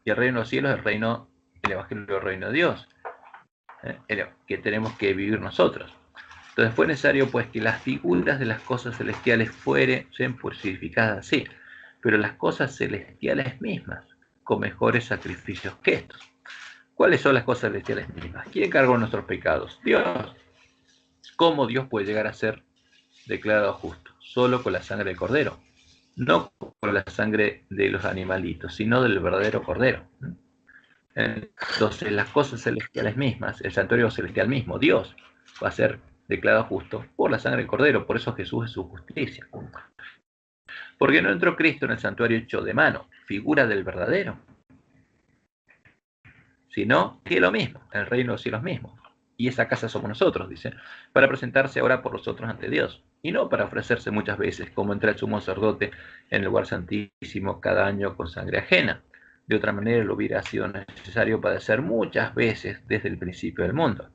Y el reino de los cielos es el evangelio del reino de Dios, que tenemos que vivir nosotros. Entonces fue necesario pues que las figuras de las cosas celestiales sean purificadas así, pero las cosas celestiales mismas, con mejores sacrificios que estos. ¿Cuáles son las cosas celestiales mismas? ¿Quién cargó nuestros pecados? Dios. ¿Cómo Dios puede llegar a ser declarado justo? Solo con la sangre del cordero, no con la sangre de los animalitos, sino del verdadero cordero. Entonces las cosas celestiales mismas, el santuario celestial mismo, Dios, va a ser declarado justo por la sangre del cordero. Por eso Jesús es su justicia. Porque no entró Cristo en el santuario hecho de mano, figura del verdadero, sino que lo mismo, el reino de los cielos mismo. Y esa casa somos nosotros, dice, para presentarse ahora por nosotros ante Dios, y no para ofrecerse muchas veces, como entra el sumo sacerdote en el lugar santísimo cada año con sangre ajena. De otra manera lo hubiera sido necesario padecer muchas veces desde el principio del mundo.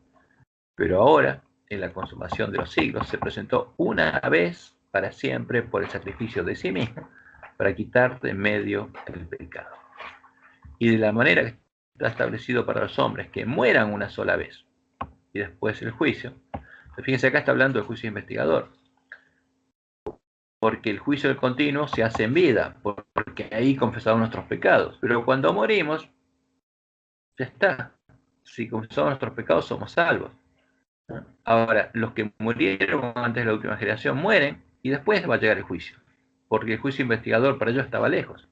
Pero ahora, en la consumación de los siglos, se presentó una vez para siempre por el sacrificio de sí mismo, para quitar de en medio el pecado. Y de la manera que está establecido para los hombres, que mueran una sola vez, y después el juicio. Fíjense, acá está hablando del juicio investigador, porque el juicio del continuo se hace en vida, porque ahí confesamos nuestros pecados. Pero cuando morimos, ya está. Si confesamos nuestros pecados, somos salvos. Ahora, los que murieron antes de la última generación mueren y después va a llegar el juicio, porque el juicio investigador para ellos estaba lejos.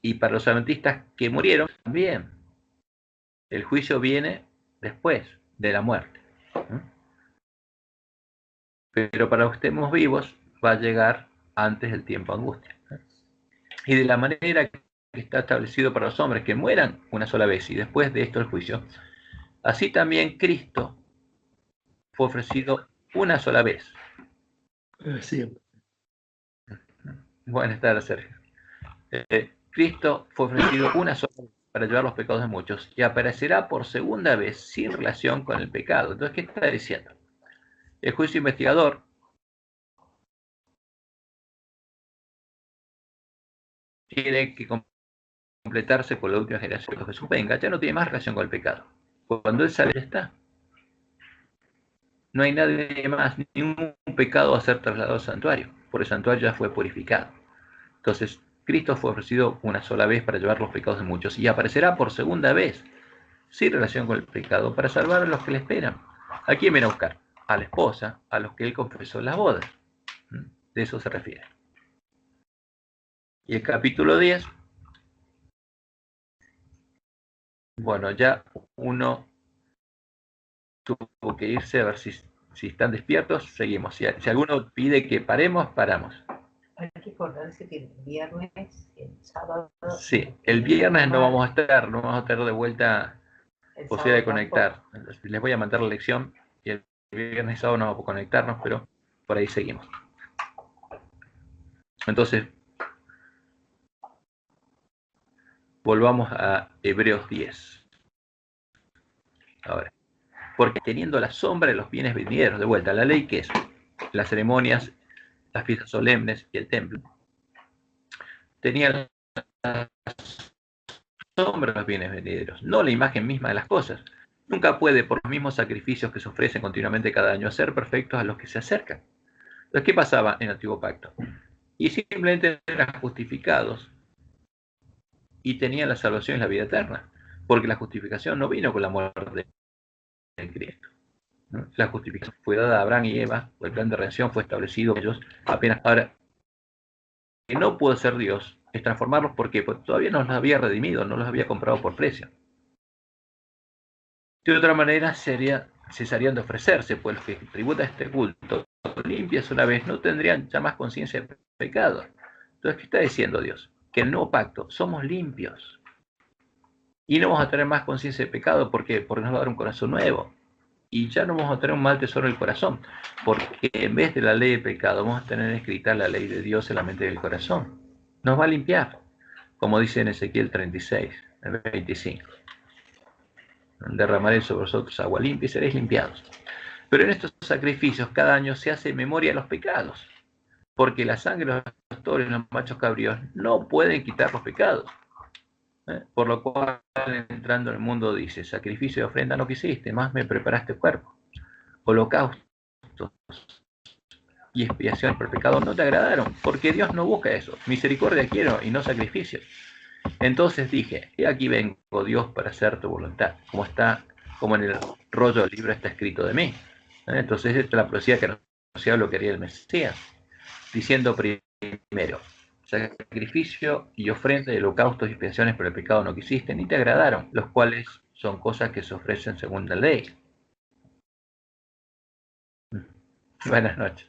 Y para los adventistas que murieron también, el juicio viene después de la muerte. pero para los que estemos vivos va a llegar antes del tiempo de angustia. Y de la manera que está establecido para los hombres que mueran una sola vez y después de esto el juicio, así también Cristo fue ofrecido una sola vez. Sí. Buenas tardes, Sergio. Cristo fue ofrecido una sola vez para llevar los pecados de muchos y aparecerá por segunda vez sin relación con el pecado. Entonces, ¿qué está diciendo? El juicio investigador tiene que completarse con la última generación. Jesús venga, ya no tiene más relación con el pecado. Cuando Él sale, ya está. No hay nadie más, ningún pecado a ser trasladado al santuario, porque el santuario ya fue purificado. Entonces, Cristo fue ofrecido una sola vez para llevar los pecados de muchos y aparecerá por segunda vez, sin relación con el pecado, para salvar a los que le esperan. ¿A quién viene a buscar? A la esposa, a los que Él confesó en las bodas. De eso se refiere. Y el capítulo 10, bueno, ya uno tuvo que irse a ver si están despiertos, seguimos. Si alguno pide que paremos, paramos. Hay que acordarse que el viernes, el sábado. Sí, el viernes no vamos a estar de vuelta, posibilidad de conectar. Les voy a mandar la lección y el viernes y sábado no vamos a conectarnos, pero por ahí seguimos. Entonces, volvamos a Hebreos 10. Ahora, porque teniendo la sombra de los bienes venideros, de vuelta, la ley que es las ceremonias, las fiestas solemnes y el templo, tenía la sombra de los bienes venideros, no la imagen misma de las cosas. Nunca puede, por los mismos sacrificios que se ofrecen continuamente cada año, hacer perfectos a los que se acercan. Entonces, ¿qué pasaba en el Antiguo Pacto? Y simplemente eran justificados y tenían la salvación y la vida eterna, porque la justificación no vino con la muerte de Cristo. ¿No? La justificación fue dada a Abraham y Eva, el plan de redención fue establecido por ellos apenas. Ahora, que no pudo ser Dios es transformarlos porque todavía no los había redimido, no los había comprado por precio. De otra manera, cesarían de ofrecerse, pues los que tributan este culto limpias una vez no tendrían ya más conciencia de pecado. Entonces, ¿qué está diciendo Dios? Que en el nuevo pacto somos limpios y no vamos a tener más conciencia de pecado. ¿Por qué? Porque nos va a dar un corazón nuevo y ya no vamos a tener un mal tesoro en el corazón, porque en vez de la ley de pecado vamos a tener escrita la ley de Dios en la mente del corazón. Nos va a limpiar, como dice en Ezequiel 36, 25. Derramaré sobre vosotros agua limpia y seréis limpiados. Pero en estos sacrificios cada año se hace memoria de los pecados, porque la sangre de los toros y los machos cabríos no pueden quitar los pecados. Por lo cual, entrando en el mundo, dice: sacrificio y ofrenda no quisiste, más me preparaste cuerpo. Holocaustos y expiación por el pecado no te agradaron, porque Dios no busca eso. Misericordia quiero y no sacrificios. Entonces dije: he aquí vengo, Dios, para hacer tu voluntad, como en el rollo del libro está escrito de mí. Entonces esta es la profecía que anunciaba lo que haría el Mesías, diciendo primero: sacrificio y ofrenda y holocaustos y expiaciones por el pecado no quisiste, ni te agradaron, los cuales son cosas que se ofrecen según la ley. Buenas noches.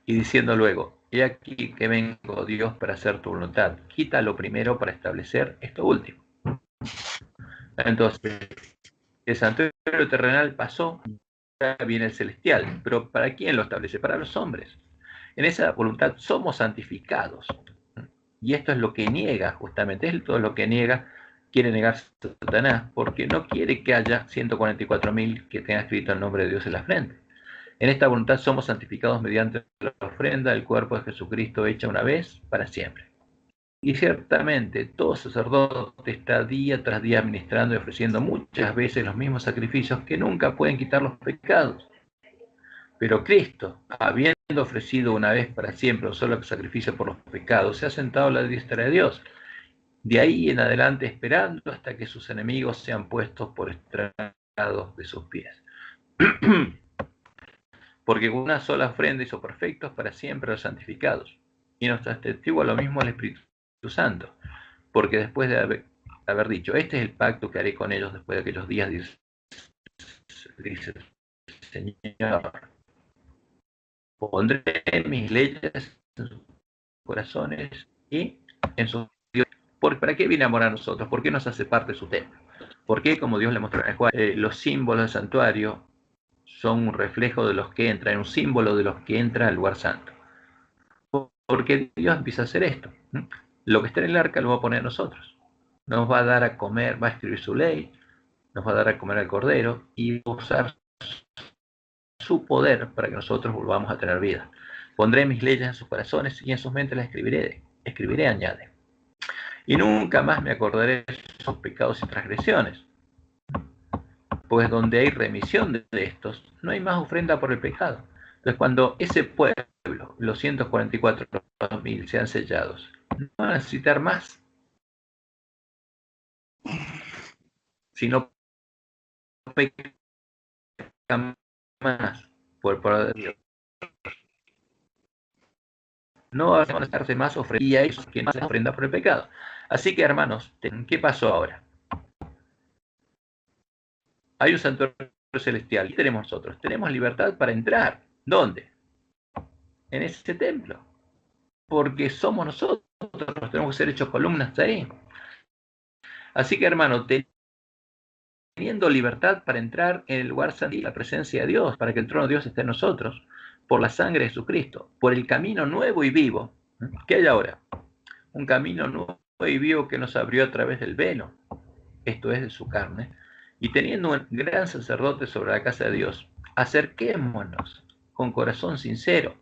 Y diciendo luego: he aquí que vengo, Dios, para hacer tu voluntad. Quita lo primero para establecer esto último. Entonces, el santuario terrenal pasó, ahora viene el celestial. Pero ¿para quién lo establece? Para los hombres. En esa voluntad somos santificados. Y esto es lo que niega, justamente, es todo lo que niega, quiere negar Satanás, porque no quiere que haya 144.000 que tengan escrito el nombre de Dios en la frente. En esta voluntad somos santificados mediante la ofrenda del cuerpo de Jesucristo hecha una vez para siempre. Y ciertamente todo sacerdote está día tras día administrando y ofreciendo muchas veces los mismos sacrificios que nunca pueden quitar los pecados. Pero Cristo, habiendo ofrecido una vez para siempre un solo sacrificio por los pecados, se ha sentado a la diestra de Dios. De ahí en adelante esperando hasta que sus enemigos sean puestos por estrados de sus pies. Porque con una sola ofrenda hizo perfectos para siempre los santificados. Y nos atestigua lo mismo el Espíritu Santo. Porque después de haber dicho: este es el pacto que haré con ellos después de aquellos días, dice el Señor, Pondré mis leyes en sus corazones y en sus Dios. ¿Para qué viene a morar a nosotros? ¿Por qué nos hace parte de su templo? ¿Por qué, como Dios le mostró en el Juan, los símbolos del santuario son un reflejo de los que entran, un símbolo de los que entran al lugar santo? Porque Dios empieza a hacer esto. Lo que está en el arca lo va a poner a nosotros. Nos va a dar a comer, va a escribir su ley, nos va a dar a comer al cordero y va a usar su poder para que nosotros volvamos a tener vida. Pondré mis leyes en sus corazones y en sus mentes las escribiré, añade. Y nunca más me acordaré de sus pecados y transgresiones. Pues donde hay remisión de estos, no hay más ofrenda por el pecado. Entonces, cuando ese pueblo, los 144.000, sean sellados, no van a necesitar más, sino pecan más por el poder de Dios. No van a necesitarse más ofrenda, y a esos que más ofrenda por el pecado. Así que, hermanos, ¿qué pasó ahora? Hay un santuario celestial. ¿Qué tenemos nosotros? Tenemos libertad para entrar. ¿Dónde? En ese templo. Porque somos nosotros, tenemos que ser hechos columnas ahí. Así que, hermano, teniendo libertad para entrar en el lugar santo, la presencia de Dios, para que el trono de Dios esté en nosotros, por la sangre de Jesucristo, por el camino nuevo y vivo. ¿Qué hay ahora? Un camino nuevo y vivo que nos abrió a través del velo, esto es de su carne, y teniendo un gran sacerdote sobre la casa de Dios, acerquémonos con corazón sincero,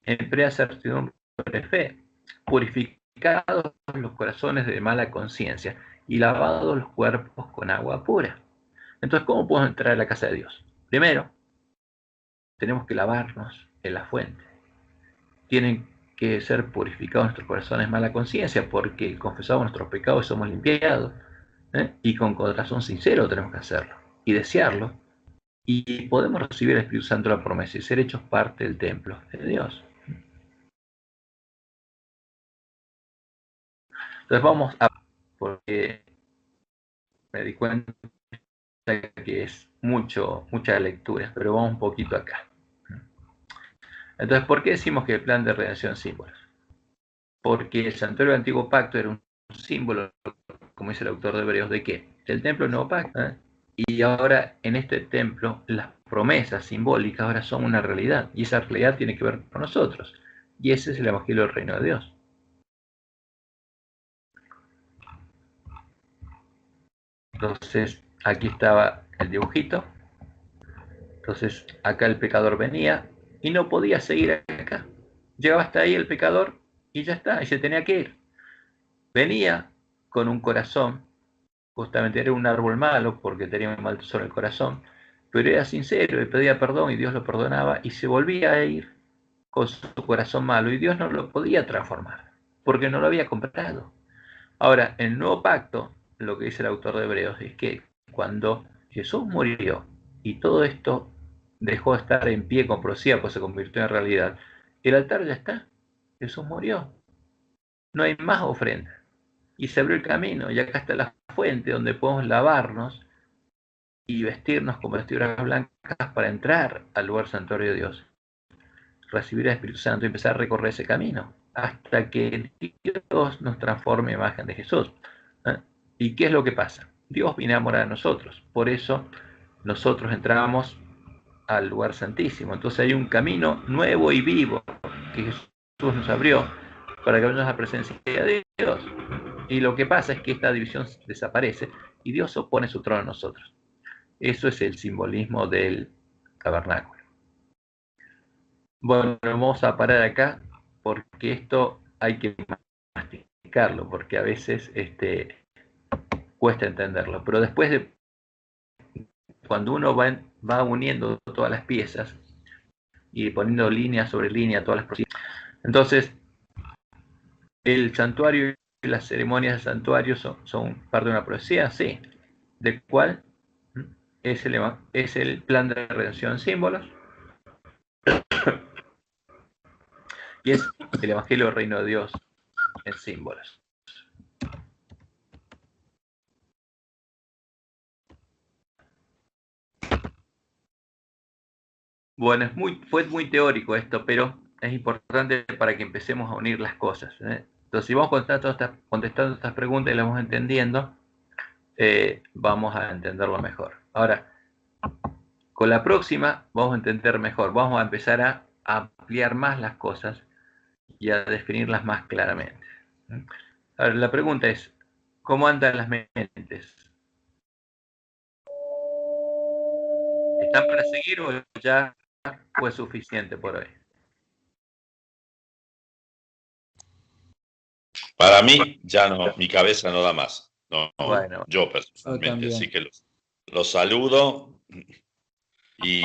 en plena certidumbre de fe, purificados los corazones de mala conciencia y lavados los cuerpos con agua pura. Entonces, ¿cómo podemos entrar a la casa de Dios? Primero, tenemos que lavarnos en la fuente. Tienen que ser purificados nuestros corazones de mala conciencia, porque confesamos nuestros pecados y somos limpiados. Y con corazón sincero tenemos que hacerlo y desearlo, y podemos recibir el Espíritu Santo la promesa y ser hechos parte del templo de Dios. Entonces vamos a, porque me di cuenta que es mucha lectura, pero vamos un poquito acá. Entonces, ¿por qué decimos que el plan de redención es símbolos? Porque el santuario del antiguo pacto era un símbolo, como dice el autor de Hebreos, ¿de qué? Del templo del nuevo pacto. Y ahora en este templo las promesas simbólicas ahora son una realidad, y esa realidad tiene que ver con nosotros, y ese es el Evangelio del Reino de Dios. Entonces aquí estaba el dibujito. Entonces acá el pecador venía y no podía seguir acá, llegaba hasta ahí el pecador y ya está, y se tenía que ir. Venía con un corazón, justamente era un árbol malo porque tenía un mal tesoro en el corazón, pero era sincero y pedía perdón y Dios lo perdonaba, y se volvía a ir con su corazón malo, y Dios no lo podía transformar porque no lo había comprado. Ahora, en el nuevo pacto, lo que dice el autor de Hebreos es que cuando Jesús murió y todo esto dejó de estar en pie con profecía, pues se convirtió en realidad, el altar ya está. Jesús murió, no hay más ofrenda, y se abrió el camino, y acá está la fuente donde podemos lavarnos y vestirnos con vestiduras blancas para entrar al lugar santuario de Dios, recibir el Espíritu Santo y empezar a recorrer ese camino hasta que Dios nos transforme en imagen de Jesús. ¿Y qué es lo que pasa? Dios viene a morar a nosotros, por eso nosotros entramos al lugar santísimo. Entonces hay un camino nuevo y vivo que Jesús nos abrió para que vayamos a la presencia de Dios. Y lo que pasa es que esta división desaparece y Dios opone su trono a nosotros. Eso es el simbolismo del tabernáculo. Bueno, vamos a parar acá porque esto hay que masticarlo, porque a veces cuesta entenderlo. Pero después de cuando uno va uniendo todas las piezas y poniendo línea sobre línea todas las procesiones, entonces el santuario y las ceremonias del santuario son parte de una profecía, sí, del cual es el plan de redención en símbolos, y es el Evangelio del Reino de Dios en símbolos. Bueno, fue muy teórico esto, pero es importante para que empecemos a unir las cosas. Entonces, si vamos contestando estas preguntas y las vamos entendiendo, vamos a entenderlo mejor. Ahora, con la próxima vamos a entender mejor, vamos a empezar a ampliar más las cosas y a definirlas más claramente. Ahora, la pregunta es, ¿cómo andan las mentes? ¿Están para seguir o ya fue suficiente por hoy? Para mí, ya no, mi cabeza no da más. No, Bueno, yo personalmente. Yo así que los saludo y